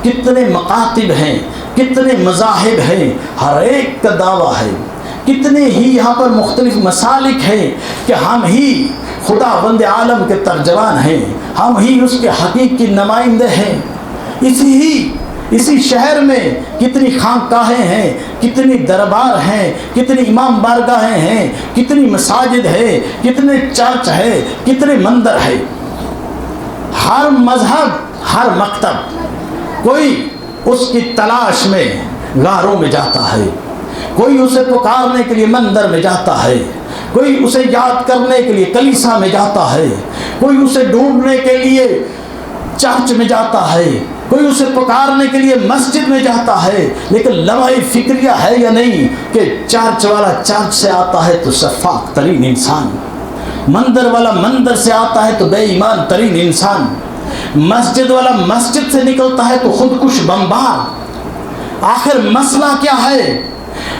کتنے مکاتب ہیں، کتنے مذاہب ہیں، ہر ایک کا دعویٰ ہے، کتنے ہی یہاں پر مختلف مسالک ہیں کہ ہم ہی خدا بند عالم کے ترجمان ہیں، ہم ہی اس کے حقیقی نمائندے ہیں۔ اسی شہر میں کتنی خانقاہیں ہیں، کتنی دربار ہیں، کتنی امام بارگاہیں ہیں، کتنی مساجد ہیں، کتنے چرچ ہیں، کتنے مندر ہیں۔ ہر مذہب، ہر مکتب کوئی اس کی تلاش میں غاروں میں جاتا ہے، کوئی اسے پکارنے کے لیے مندر میں جاتا ہے، کوئی اسے یاد کرنے کے لیے کلیسا میں جاتا ہے، کوئی اسے ڈھونڈنے کے لیے چرچ میں جاتا ہے، کوئی اسے پکارنے کے لیے مسجد میں جاتا ہے۔ لیکن لمحہ فکریہ ہے یا نہیں کہ چرچ والا چرچ سے آتا ہے تو شفاق ترین انسان، مندر والا مندر سے آتا ہے تو بے ایمان ترین انسان، مسجد والا مسجد سے نکلتا ہے تو خودکش بمبار۔ آخر مسئلہ کیا ہے؟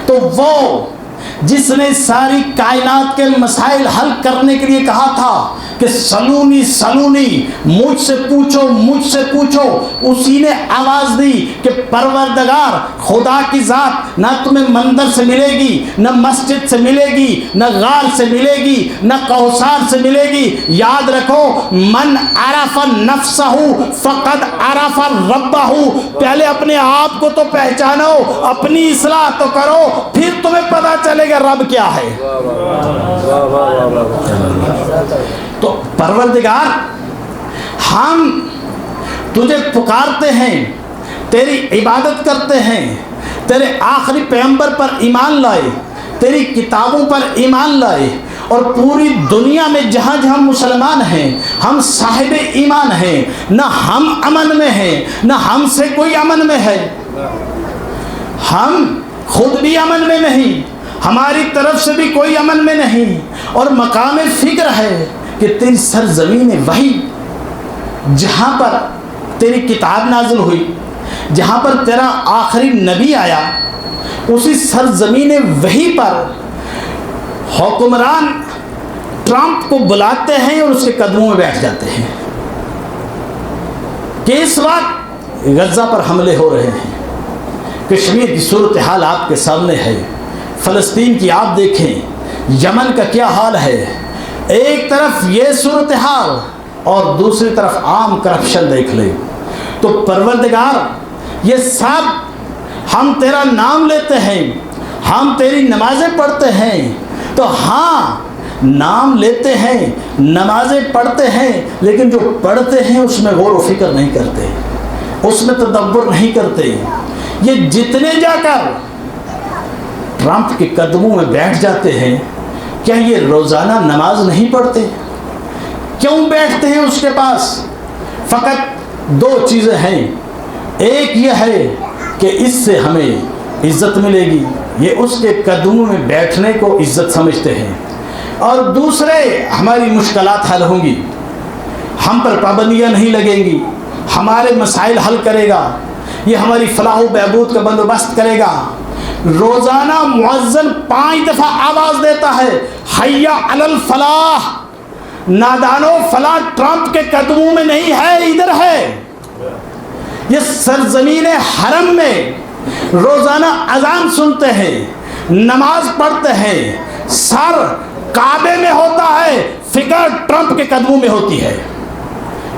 تو وہ جس نے ساری کائنات کے مسائل حل کرنے کے لیے کہا تھا کہ سلونی سلونی، مجھ سے پوچھو مجھ سے پوچھو، اسی نے آواز دی کہ پروردگار خدا کی ذات نہ تمہیں مندر سے ملے گی، نہ مسجد سے ملے گی، نہ غار سے ملے گی، نہ کوثر سے ملے گی۔ یاد رکھو، من عرف نفسہ فقد عرف ربہ، پہلے اپنے آپ کو تو پہچانو، اپنی اصلاح تو کرو، پھر تمہیں پتہ چلے گا رب کیا ہے۔ تو پروردگار، ہم تجھے پکارتے ہیں، تیری عبادت کرتے ہیں، تیرے آخری پیغمبر پر ایمان لائے، تیری کتابوں پر ایمان لائے، اور پوری دنیا میں جہاں جہاں مسلمان ہیں ہم صاحب ایمان ہیں، نہ ہم امن میں ہیں نہ ہم سے کوئی امن میں ہے، ہم خود بھی امن میں نہیں، ہماری طرف سے بھی کوئی امن میں نہیں، اور مقام فکر ہے کہ تیری سرزمین وحی، جہاں پر تیری کتاب نازل ہوئی، جہاں پر تیرا آخری نبی آیا، اسی سرزمین وحی پر حکمران ٹرمپ کو بلاتے ہیں اور اس کے قدموں میں بیٹھ جاتے ہیں کہ اس وقت غزہ پر حملے ہو رہے ہیں، کشمیر کی صورتحال آپ کے سامنے ہے، فلسطین کی آپ دیکھیں، یمن کا کیا حال ہے، ایک طرف یہ صورتحال اور دوسری طرف عام کرپشن دیکھ لیں تو پروردگار یہ سب ہم تیرا نام لیتے ہیں، ہم تیری نمازیں پڑھتے ہیں، تو ہاں نام لیتے ہیں، نمازیں پڑھتے ہیں، لیکن جو پڑھتے ہیں اس میں غور و فکر نہیں کرتے، اس میں تدبر نہیں کرتے۔ یہ جتنے جا کر ٹرمپ کے قدموں میں بیٹھ جاتے ہیں، کیا یہ روزانہ نماز نہیں پڑھتے؟ کیوں بیٹھتے ہیں اس کے پاس؟ فقط دو چیزیں ہیں، ایک یہ ہے کہ اس سے ہمیں عزت ملے گی، یہ اس کے قدموں میں بیٹھنے کو عزت سمجھتے ہیں، اور دوسرے ہماری مشکلات حل ہوں گی، ہم پر پابندیاں نہیں لگیں گی، ہمارے مسائل حل کرے گا، یہ ہماری فلاح و بہبود کا بندوبست کرے گا۔ روزانہ مؤذن 5 دفعہ آواز دیتا ہے، حی علی الفلاح۔ نادانو، فلاح ٹرمپ کے قدموں میں نہیں ہے، ادھر ہے۔ یہ سرزمین حرم میں روزانہ اذان سنتے ہیں، نماز پڑھتے ہیں، سر کعبے میں ہوتا ہے، فکر ٹرمپ کے قدموں میں ہوتی ہے۔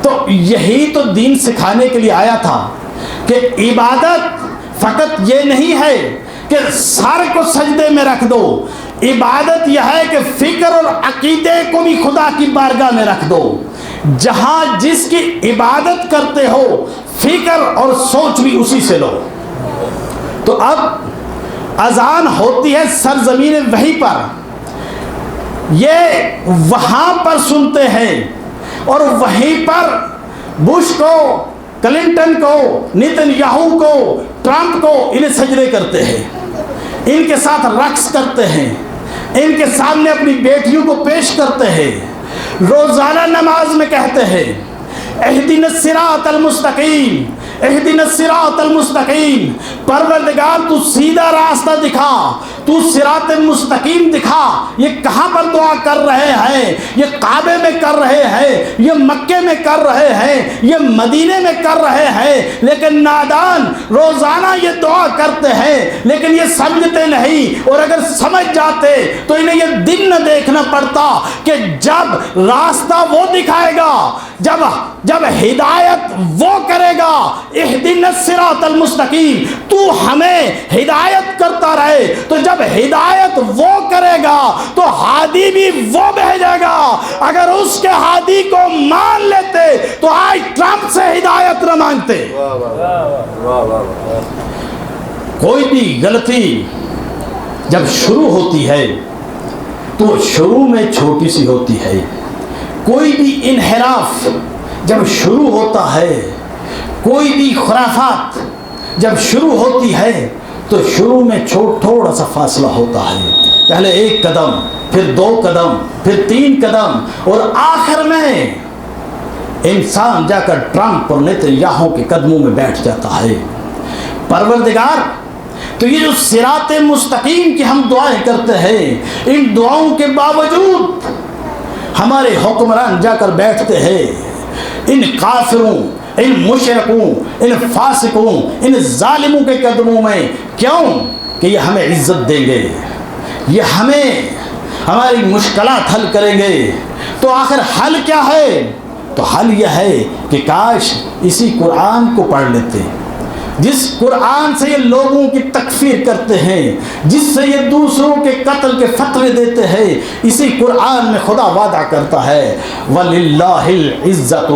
تو یہی تو دین سکھانے کے لیے آیا تھا کہ عبادت فقط یہ نہیں ہے کہ سر کو سجدے میں رکھ دو، عبادت یہ ہے کہ فکر اور عقیدے کو بھی خدا کی بارگاہ میں رکھ دو۔ جہاں جس کی عبادت کرتے ہو، فکر اور سوچ بھی اسی سے لو۔ تو اب اذان ہوتی ہے سرزمین وحی پر، یہ وہاں پر سنتے ہیں، اور وہیں پر بش کو، کلنٹن کو، نیتن یاہو کو، ٹرمپ کو انہیں سجدے کرتے ہیں، ان کے ساتھ رقص کرتے ہیں، ان کے سامنے اپنی بیٹیوں کو پیش کرتے ہیں، روزانہ نماز میں کہتے ہیں اہدنا الصراط المستقیم، اہدنا الصراط المستقیم، پروردگار تو سیدھا راستہ دکھا، تو صراط مستقیم دکھا۔ یہ کہاں پر دعا کر رہے ہیں؟ یہ کعبے میں کر رہے ہیں، یہ مکے میں کر رہے ہیں، یہ مدینے میں کر رہے ہیں، لیکن نادان روزانہ یہ دعا کرتے ہیں، لیکن یہ سمجھتے نہیں، اور اگر سمجھ جاتے تو انہیں یہ دن نہ دیکھنا پڑتا کہ جب راستہ وہ دکھائے گا، جب ہدایت وہ کرے گا، اہدنا الصراط المستقیم، تو ہمیں ہدایت کرتا رہے، تو جب ہدایت وہ کرے گا تو ہادی بھی وہ بھیجے گا۔ اگر اس کے ہادی کو مان لیتے تو آج ٹرمپ سے ہدایت نہ مانگتے۔ کوئی بھی غلطی جب شروع ہوتی ہے تو شروع میں چھوٹی سی ہوتی ہے، کوئی بھی انحراف جب شروع ہوتا ہے، کوئی بھی خرافات جب شروع ہوتی ہے تو شروع میں تھوڑا سا فاصلہ ہوتا ہے، پہلے 1 قدم، پھر 2 قدم، پھر 3 قدم، اور آخر میں انسان جا کر ٹرمپ اور نیتن یاہو کے قدموں میں بیٹھ جاتا ہے۔ پروردگار، تو یہ جو صراط مستقیم کی ہم دعائیں کرتے ہیں، ان دعاؤں کے باوجود ہمارے حکمران جا کر بیٹھتے ہیں ان کافروں، ان مشرکوں، ان فاسقوں، ان ظالموں کے قدموں میں۔ کیوں؟ کہ یہ ہمیں عزت دیں گے، یہ ہماری مشکلات حل کریں گے۔ تو آخر حل کیا ہے؟ تو حل یہ ہے کہ کاش اسی قرآن کو پڑھ لیتے، جس قرآن سے یہ لوگوں کی تکفیر کرتے ہیں، جس سے یہ دوسروں کے قتل کے فتوے دیتے ہیں، اسی قرآن میں خدا وعدہ کرتا ہے وَلِلَّهِ الْعِزَّةُ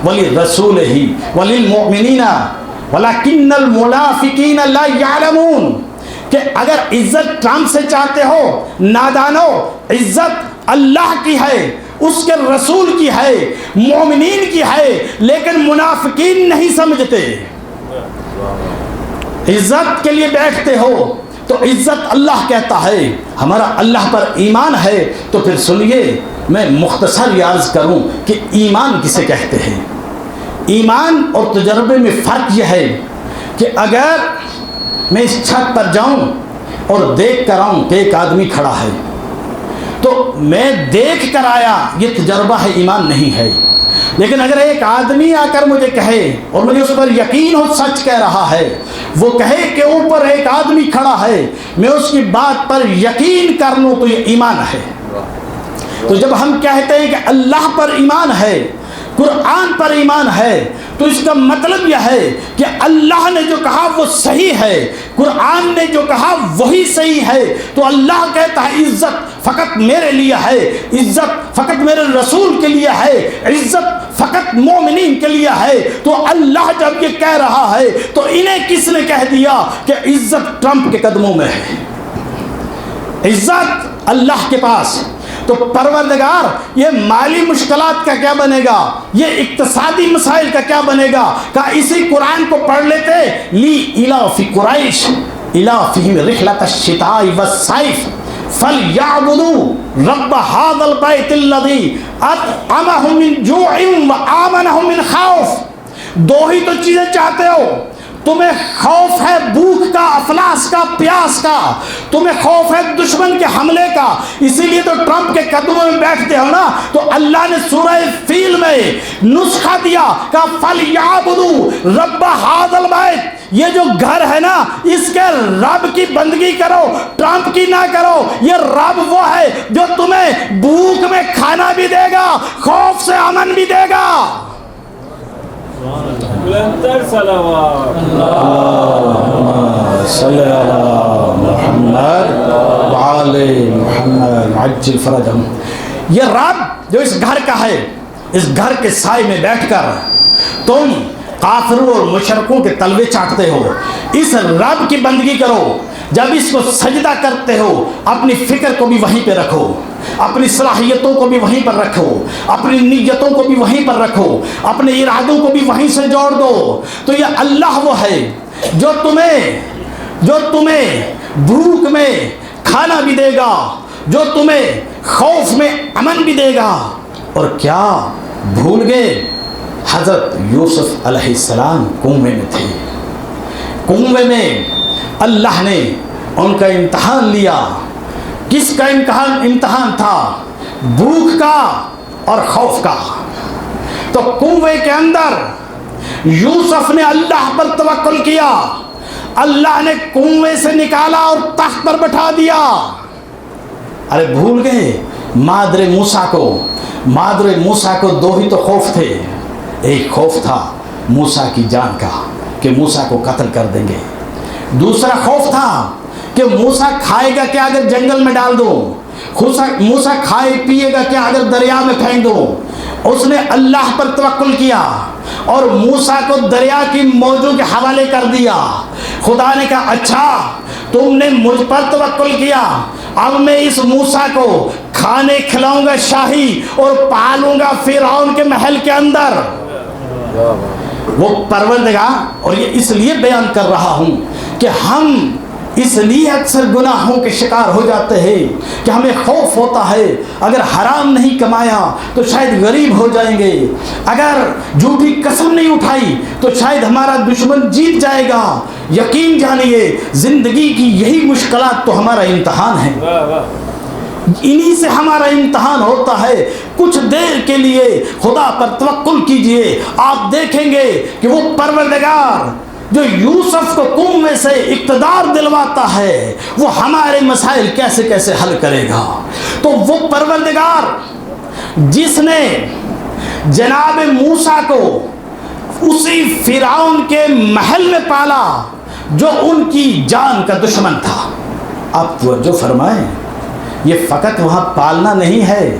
وَلِلرَّسُولِهِ وَلِلْمُؤْمِنِينَ وَلَكِنَّ الْمُنَافِقِينَ لَا يَعْلَمُونَ، کہ اگر عزت ٹرمپ سے چاہتے ہو، نادانو، عزت اللہ کی ہے، اس کے رسول کی ہے، مومنین کی ہے، لیکن منافقین نہیں سمجھتے۔ عزت کے لیے بیٹھتے ہو تو عزت اللہ کہتا ہے، ہمارا اللہ پر ایمان ہے۔ تو پھر سنیے، میں مختصر عرض کروں کہ ایمان کسے کہتے ہیں۔ ایمان اور تجربے میں فرق یہ ہے کہ اگر میں اس چھت پر جاؤں اور دیکھ کر آؤں کہ ایک آدمی کھڑا ہے، تو میں دیکھ کر آیا، یہ تجربہ ہے، ایمان نہیں ہے۔ لیکن اگر ایک آدمی آ کر مجھے کہے اور مجھے اس پر یقین ہو سچ کہہ رہا ہے، وہ کہے کہ اوپر ایک آدمی کھڑا ہے، میں اس کی بات پر یقین کر لوں، تو یہ ایمان ہے۔ تو جب ہم کہتے ہیں کہ اللہ پر ایمان ہے، قرآن پر ایمان ہے، تو اس کا مطلب یہ ہے کہ اللہ نے جو کہا وہ صحیح ہے، قرآن نے جو کہا وہی صحیح ہے۔ تو اللہ کہتا ہے عزت فقط میرے لیے ہے، عزت فقط میرے رسول کے لیے ہے، عزت فقط مومنین کے لیے ہے۔ تو اللہ جب یہ کہہ رہا ہے تو انہیں کس نے کہہ دیا کہ عزت ٹرمپ کے قدموں میں ہے، عزت اللہ کے پاس۔ تو پروردگار یہ مالی مشکلات کا کیا بنے گا، یہ اقتصادی مسائل کا کیا بنے گا؟ کہ اسی قرآن کو پڑھ لیتے، لی الافی قریش الافہم رحلۃ الشتاء والصیف فلیعبدوا رب ھذا البیت الذی اطعمہم من جوع وآمنہم من خوف۔ دو ہی تو چیزیں چاہتے ہو، تمہیں خوف ہے بھوک کا، افلاس کا، پیاس کا، تمہیں خوف ہے دشمن کے حملے کا، اسی لیے تو ٹرمپ کے قدموں میں بیٹھتے ہو نا۔ تو اللہ نے سورہ فیل میں نسخہ دیا کہ فَلْيَعْبُدُوا رَبَّ هَذَا الْبَيْتِ، یہ جو گھر ہے نا اس کے رب کی بندگی کرو، ٹرمپ کی نہ کرو۔ یہ رب وہ ہے جو تمہیں بھوک میں کھانا بھی دے گا، خوف سے امن بھی دے گا۔ بلندر صلوات اللهم صل على محمد وعلى محمد عجل فرجهم۔ یہ رب جو اس گھر کا ہے، اس گھر کے سائے میں بیٹھ کر تم کافروں اور مشرکوں کے تلوے چاٹتے ہو، اس رب کی بندگی کرو۔ جب اس کو سجدہ کرتے ہو اپنی فکر کو بھی وہیں پہ رکھو، اپنی صلاحیتوں کو بھی وہیں پر رکھو، اپنی نیتوں کو بھی وہیں پر رکھو، اپنے ارادوں کو بھی وہیں سے جوڑ دو۔ تو یہ اللہ وہ ہے جو تمہیں بھوک میں کھانا بھی دے گا، جو تمہیں خوف میں امن بھی دے گا۔ اور کیا بھول گئے حضرت یوسف علیہ السلام کنویں میں تھے، کنویں میں اللہ نے ان کا امتحان لیا۔ کس کا امتحان تھا؟ بھوک کا اور خوف کا۔ تو کنویں کے اندر یوسف نے اللہ پر توکل کیا، اللہ نے کنویں سے نکالا اور تخت پر بٹھا دیا۔ ارے بھول گئے مادر موسیٰ کو دو ہی تو خوف تھے، ایک خوف تھا موسیٰ کی جان کا کہ موسیٰ کو قتل کر دیں گے، دوسرا خوف تھا کہ موسیٰ کھائے گا کیا اگر جنگل میں ڈال دوں، موسیٰ کھائے پیے گا کیا اگر دریا میں پھینک دوں۔ اس نے اللہ پر توکل کیا اور موسیٰ کو دریا کی موجوں کے حوالے کر دیا۔ خدا نے کہا اچھا تم نے مجھ پر توکل کیا، اب میں اس موسیٰ کو کھانے کھلاؤں گا شاہی اور پالوں گا فرعون کے محل کے اندر۔ وہ پروردگار، اور یہ اس لیے بیان کر رہا ہوں کہ ہم اس لیے اکثر گناہوں کے شکار ہو جاتے ہیں کہ ہمیں خوف ہوتا ہے اگر حرام نہیں کمایا تو شاید غریب ہو جائیں گے، اگر جھوٹی قسم نہیں اٹھائی تو شاید ہمارا دشمن جیت جائے گا۔ یقین جانیے زندگی کی یہی مشکلات تو ہمارا امتحان ہے، انہی سے ہمارا امتحان ہوتا ہے۔ کچھ دیر کے لیے خدا پر توکل کیجئے، آپ دیکھیں گے کہ وہ پروردگار جو یوسف کو کنویں سے اقتدار دلواتا ہے وہ ہمارے مسائل کیسے کیسے حل کرے گا۔ تو وہ پروردگار جس نے جناب موسیٰ کو اسی فرعون کے محل میں پالا جو ان کی جان کا دشمن تھا۔ آپ توجہ فرمائیں، یہ فقط وہاں پالنا نہیں ہے،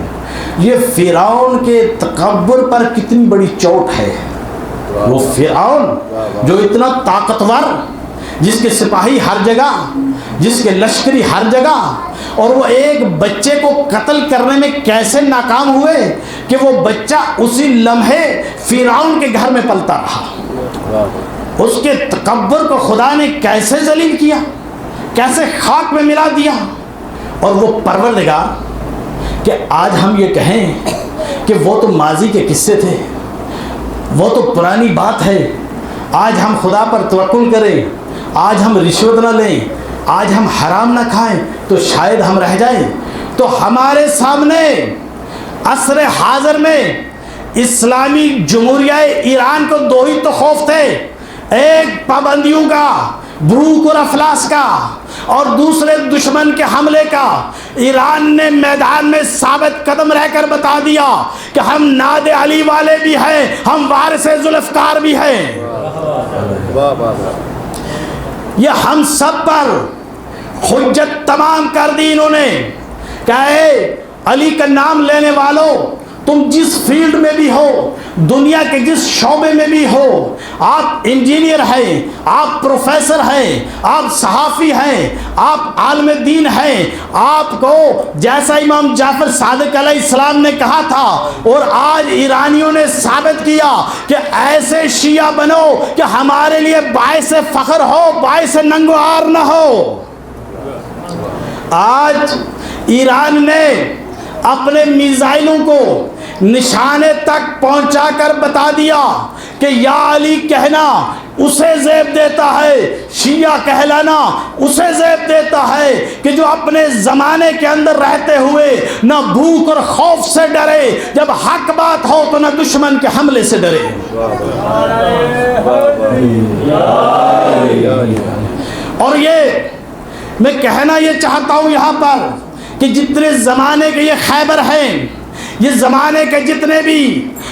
یہ فرعون کے تکبر پر کتنی بڑی چوٹ ہے۔ وہ فرعون جو اتنا طاقتور، جس کے سپاہی ہر جگہ، جس کے لشکری ہر جگہ، اور وہ ایک بچے کو قتل کرنے میں کیسے ناکام ہوئے کہ وہ بچہ اسی لمحے فرعون کے گھر میں پلتا رہا۔ اس کے تکبر کو خدا نے کیسے ذلیل کیا، کیسے خاک میں ملا دیا۔ اور وہ پروردگار کہ آج ہم یہ کہیں کہ وہ تو ماضی کے قصے تھے، وہ تو پرانی بات ہے، آج ہم خدا پر توکل کریں، آج ہم رشوت نہ لیں، آج ہم حرام نہ کھائیں تو شاید ہم رہ جائیں۔ تو ہمارے سامنے عصر حاضر میں اسلامی جمہوریہ ایران کو دو ہی تو خوف تھے، ایک پابندیوں کا، بھوک اور افلاس کا، اور دوسرے دشمن کے حملے کا۔ ایران نے میدان میں ثابت قدم رہ کر بتا دیا کہ ہم ناد علی والے بھی ہیں، ہم وارث ذوالفقار بھی ہیں۔ یہ ہم سب پر حجت تمام کر دی انہوں نے کہ اے علی کا نام لینے والوں، تم جس فیلڈ میں بھی ہو، دنیا کے جس شعبے میں بھی ہو، آپ انجینئر ہیں، آپ پروفیسر ہیں، آپ صحافی ہیں، آپ عالم دین ہیں، آپ کو جیسا امام جعفر صادق علیہ السلام نے کہا تھا اور آج ایرانیوں نے ثابت کیا کہ ایسے شیعہ بنو کہ ہمارے لیے باعث فخر ہو، باعث ننگ و عار نہ ہو۔ آج ایران نے اپنے میزائلوں کو نشانے تک پہنچا کر بتا دیا کہ یا علی کہنا اسے زیب دیتا ہے، شیعہ کہلانا اسے زیب دیتا ہے کہ جو اپنے زمانے کے اندر رہتے ہوئے نہ بھوک اور خوف سے ڈرے، جب حق بات ہو تو نہ دشمن کے حملے سے ڈرے۔ اور یہ میں کہنا یہ چاہتا ہوں یہاں پر کہ جتنے زمانے کے یہ خیبر ہیں، یہ زمانے کے جتنے بھی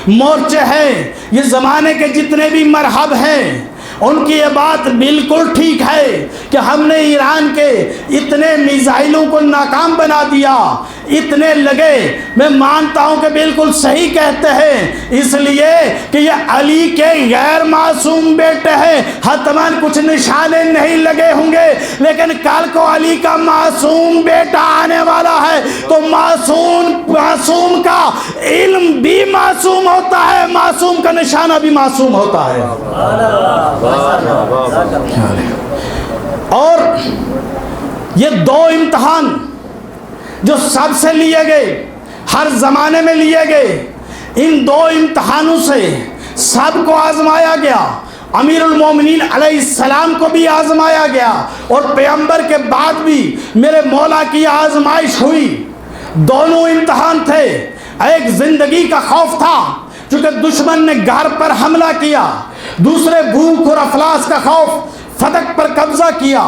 مورچے ہیں، یہ زمانے کے جتنے بھی مرحب ہیں، ان کی یہ بات بالکل ٹھیک ہے کہ ہم نے ایران کے اتنے میزائلوں کو ناکام بنا دیا، اتنے لگے، میں مانتا ہوں کہ بالکل صحیح کہتے ہیں، اس لیے کہ یہ علی کے غیر معصوم بیٹے ہیں، حتماً کچھ نشانے نہیں لگے ہوں گے، لیکن کل کو علی کا معصوم بیٹا آنے والا ہے تو معصوم کا علم بھی معصوم ہوتا ہے، معصوم کا نشانہ بھی معصوم ہوتا ہے۔ اور یہ دو امتحان جو سب سے لیے گئے، ہر زمانے میں لیے گئے، ان دو امتحانوں سے سب کو آزمایا گیا، امیر المومنین علیہ السلام کو بھی آزمایا گیا اور پیغمبر کے بعد بھی میرے مولا کی آزمائش ہوئی۔ دونوں امتحان تھے، ایک زندگی کا خوف تھا چونکہ دشمن نے گھر پر حملہ کیا، دوسرے بھوک اور افلاس کا خوف، فتح پر قبضہ کیا،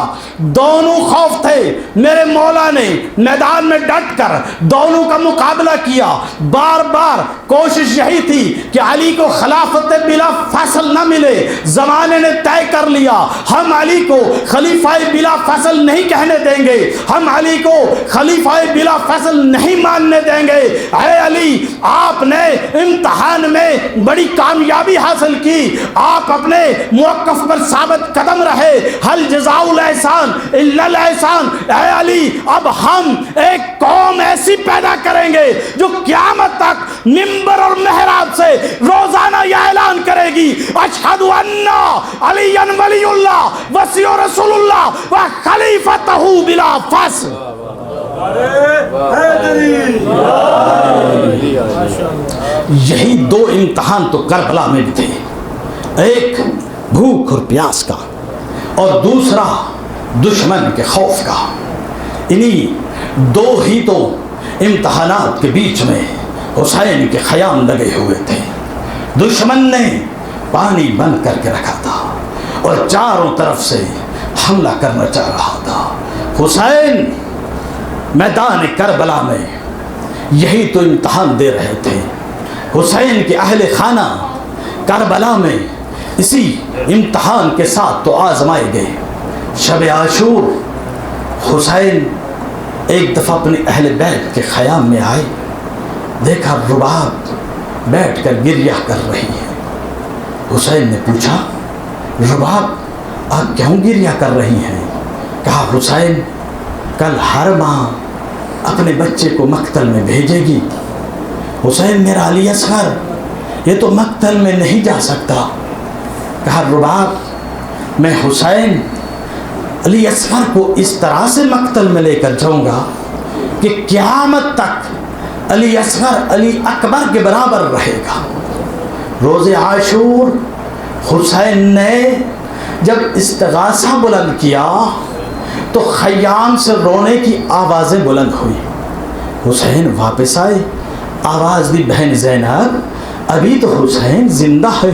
دونوں خوف تھے۔ میرے مولا نے میدان میں ڈٹ کر دونوں کا مقابلہ کیا، بار بار کوشش یہی تھی کہ علی کو خلافت بلا فصل نہ ملے، زمانے نے طے کر لیا ہم علی کو خلیفہ بلا فصل نہیں کہنے دیں گے، ہم علی کو خلیفہ بلا فصل نہیں ماننے دیں گے۔ اے علی، آپ نے امتحان میں بڑی کامیابی حاصل کی، آپ اپنے موقف پر ثابت قدم رہے، حل جزاء الاحسان الا الاحسان۔ اے علی، اب ہم ایک قوم ایسی پیدا کریں گے جو قیامت تک منبر اور محراب سے روزانہ یہ اعلان کرے گی، اشہد ان علی ولی اللہ وصی رسول اللہ و خلیفتہ بلا فصل۔ یہی دو امتحان تو کربلا میں بھی تھے، ایک بھوک اور پیاس کا اور دوسرا دشمن کے خوف کا۔ انہی دو ہی تو امتحانات کے بیچ میں حسین کے خیام لگے ہوئے تھے۔ دشمن نے پانی بند کر کے رکھا تھا اور چاروں طرف سے حملہ کرنا چاہ رہا تھا۔ حسین میدان کربلا میں یہی تو امتحان دے رہے تھے۔ حسین کے اہل خانہ کربلا میں اسی امتحان کے ساتھ تو آزمائے گئے۔ شب عاشور حسین ایک دفعہ اپنے اہل بیت کے خیام میں آئے، دیکھا رباب بیٹھ کر گریہ کر رہی ہے۔ حسین نے پوچھا، رباب آپ کیوں گریہ کر رہی ہیں؟ کہا حسین کل ہر ماں اپنے بچے کو مقتل میں بھیجے گی۔ حسین میرا علی اصغر یہ تو مقتل میں نہیں جا سکتا۔ کہا رباب میں حسین علی اصغر کو اس طرح سے مقتل میں لے کر جاؤں گا کہ قیامت تک علی اصغر علی اکبر کے برابر رہے گا۔ روز عاشور حسین نے جب استغاثہ بلند کیا تو خیام سے رونے کی آوازیں بلند ہوئی۔ حسین واپس آئے، آواز دی بہن زینب ابھی تو حسین زندہ ہے،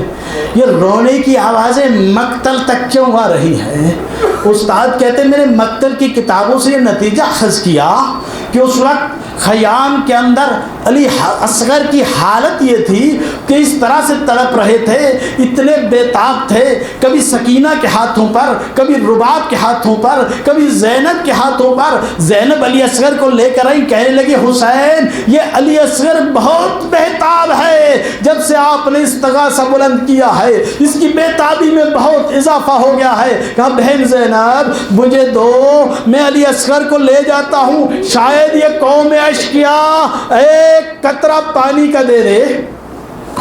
یہ رونے کی آوازیں مقتل تک کیوں آ رہی ہیں؟ استاد کہتے ہیں میرے مقتل کی کتابوں سے یہ نتیجہ اخذ کیا کہ اس وقت خیام کے اندر علی اصغر کی حالت یہ تھی کہ اس طرح سے تڑپ رہے تھے، اتنے بے تاب تھے، کبھی سکینہ کے ہاتھوں پر، کبھی رباب کے ہاتھوں پر، کبھی زینب کے ہاتھوں پر۔ زینب علی اصغر کو لے کر آئی، کہنے لگے حسین یہ علی اصغر بہت بے تاب ہے، جب سے آپ نے استغاثہ بلند کیا ہے اس کی بے تابی میں بہت اضافہ ہو گیا ہے۔ کہا بہن زینب مجھے دو، میں علی اصغر کو لے جاتا ہوں، شاید یہ قوم اشقیاء ایک قطرہ پانی کا دے دے۔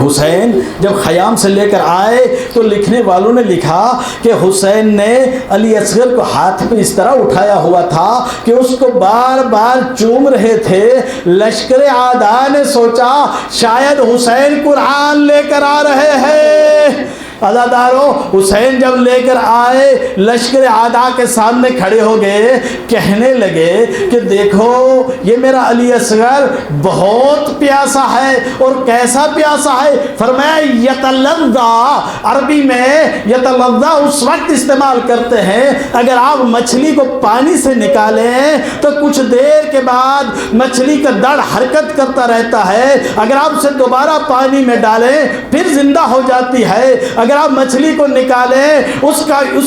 حسین جب خیام سے لے کر آئے تو لکھنے والوں نے لکھا کہ حسین نے علی اصغر کو ہاتھ پہ اس طرح اٹھایا ہوا تھا کہ اس کو بار بار چوم رہے تھے۔ لشکر اعداء نے سوچا شاید حسین قرآن لے کر آ رہے ہیں۔ عزادارو حسین جب لے کر آئے لشکر اعداء کے سامنے کھڑے ہو گئے، کہنے لگے کہ دیکھو یہ میرا علی اصغر بہت پیاسا ہے۔ اور کیسا پیاسا ہے؟ فرمایا یتلذا، عربی میں یتلذا اس وقت استعمال کرتے ہیں اگر آپ مچھلی کو پانی سے نکالیں تو کچھ دیر کے بعد مچھلی کا دڑ حرکت کرتا رہتا ہے، اگر آپ اسے دوبارہ پانی میں ڈالیں پھر زندہ ہو جاتی ہے، اگر آپ مچھلی کو نکالیں اس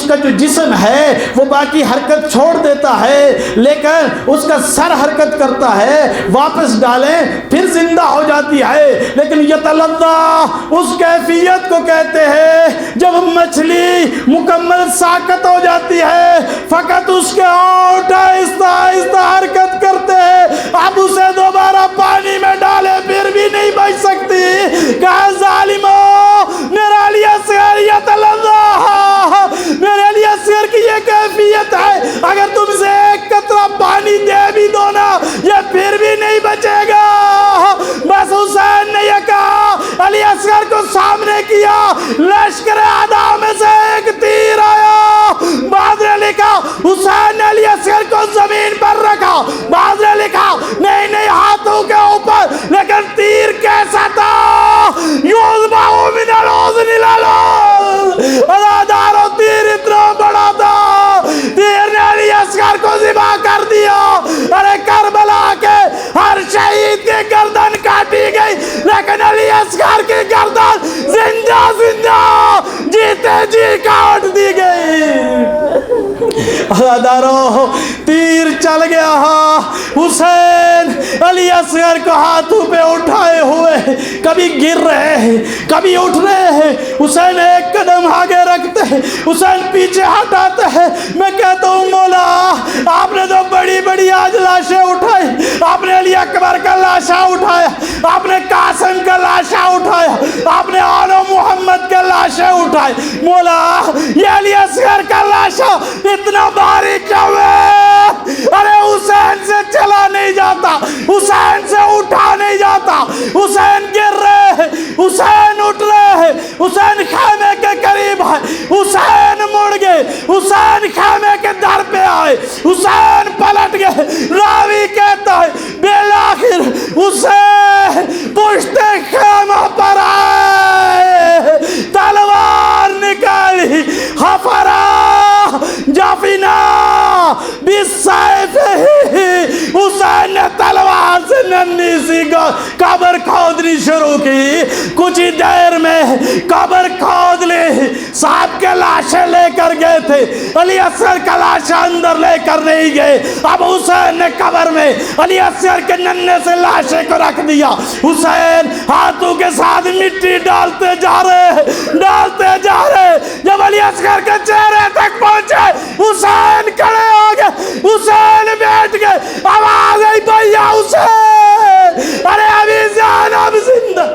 کا جو جسم ہے وہ باقی حرکت چھوڑ دیتا ہے لیکن اس کا سر حرکت کرتا ہے، واپس ڈالیں پھر زندہ ہو جاتی ہے۔ لیکن یتلذا اس کیفیت کو کہتے ہیں جب مچھلی مکمل ساکت ہو جاتی ہے، فقط اس کے ہونٹ آہستہ آہستہ حرکت کرتے ہیں، اب اسے دوبارہ پانی میں ڈالے پھر بھی نہیں بچ سکتی۔ کہا ظالمو میرا علی اصغر یتلذا، میرے علی اصغر کی یہ کیفیت ہے، اگر تم سے ایک قطرہ پانی دے بھی دو نا یہ پھر بھی نہیں بچے گا۔ بس حسین نے یہ کہا، علی اصغر کو سامنے کیا، لشکر اعداء میں سے ایک تیر آیا۔ بعض نے لکھا حسین نے علی اصغر کو زمین پر رکھا، بعض نے لکھا نہیں ہاتھوں کے اوپر، لیکن تیر کیسا تھا؟ یوزبع من الحزن عزادارو تیر اتنا بڑا تھا، تیر نے علی اصغر کو ذبح کر دیا۔ ارے کربلا کے ہر شہید کی گردن کاٹی گئی لیکن علی اصغر کی گردن زندہ جیتے جی کاٹ دی گئی۔ عزادارو تیر چل گیا، حسین علی اصغر کو ہاتھوں پہ اٹھائے ہوئے کبھی گر رہے ہیں کبھی اٹھ رہے ہیں، حسین ایک قدم آگے رکھتے ہیں، حسین پیچھے ہٹاتے ہیں۔ میں کہتا ہوں مولا آپ نے تو بڑی بڑی آج لاشیں اٹھائی، آپ نے علی اکبر کا لاشا اٹھایا، آپ نے قاسم کا لاشا اٹھایا، آپ نے آل محمد کا لاشا اٹھائے، مولا یہ علی اصغر کا لاشا اتنا بھاری کیوں ہے؟ ارے حسین سے چلا نہیں جاتا، حسین سے اٹھا نہیں جاتا، حسین گر رہے ہیں، حسین اٹھ رہے ہیں، حسین خیمے کے قریب ہے، حسین مڑ گئے، حسین خیمے کے در پہ آئے، حسین پلٹ گئے۔ راوی کہتا ہے بالآخر حسین پشت خیمہ پر آئے، تلوار نکالی، حفرا جافنا بالسیف، حسین نے تلوار سے ننھی سی قبر کھودنی شروع کی، کچھ ہی دیر میں قبر کھود لی۔ صاحب کے لاشیں لے کر گئے تھے، علی اصغر کا لاشا اندر لے کر نہیں گئے، اب حسین نے قبر میں علی اصغر کے ننھے سے لاشے کو رکھ دیا۔ حسین ہاتھوں کے ساتھ مٹی ڈالتے جا رہے، جب علی اصغر کے چہرے تک پہنچے حسین کھڑے ہو گئے، حسین بیٹھ گئے، آواز آئی بھیا حسین، ارے ابھی زینب زندہ۔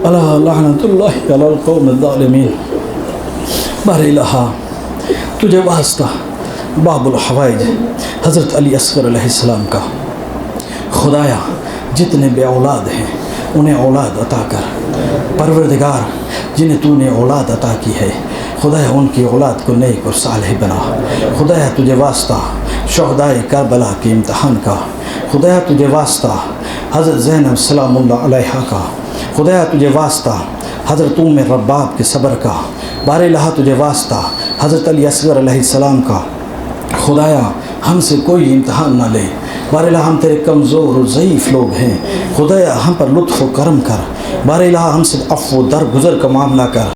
اللہ لعنت اللہ علی القوم الظالمین۔ بار الہا تجھے واسطہ باب الحوائج حضرت علی اصغر علیہ السلام کا، خدایا جتنے بے اولاد ہیں انہیں اولاد عطا کر، پروردگار جنہیں تو نے اولاد عطا کی ہے خدایا ان کی اولاد کو نیک اور صالح بنا، خدایا تجھے واسطہ شہدائے کربلا کے امتحان کا، خدایا تجھے واسطہ حضرت زینب سلام اللہ علیہا کا، خدایا تجھے واسطہ حضرت ام رباب کے صبر کا، بار الہا تجھے واسطہ حضرت علی اصغر علیہ السلام کا، خدایا ہم سے کوئی امتحان نہ لے۔ بار الہ ہم تیرے کمزور و ضعیف لوگ ہیں، خدایا ہم پر لطف و کرم کر۔ بار الہ ہم سے عفو و درگزر کا معاملہ کر۔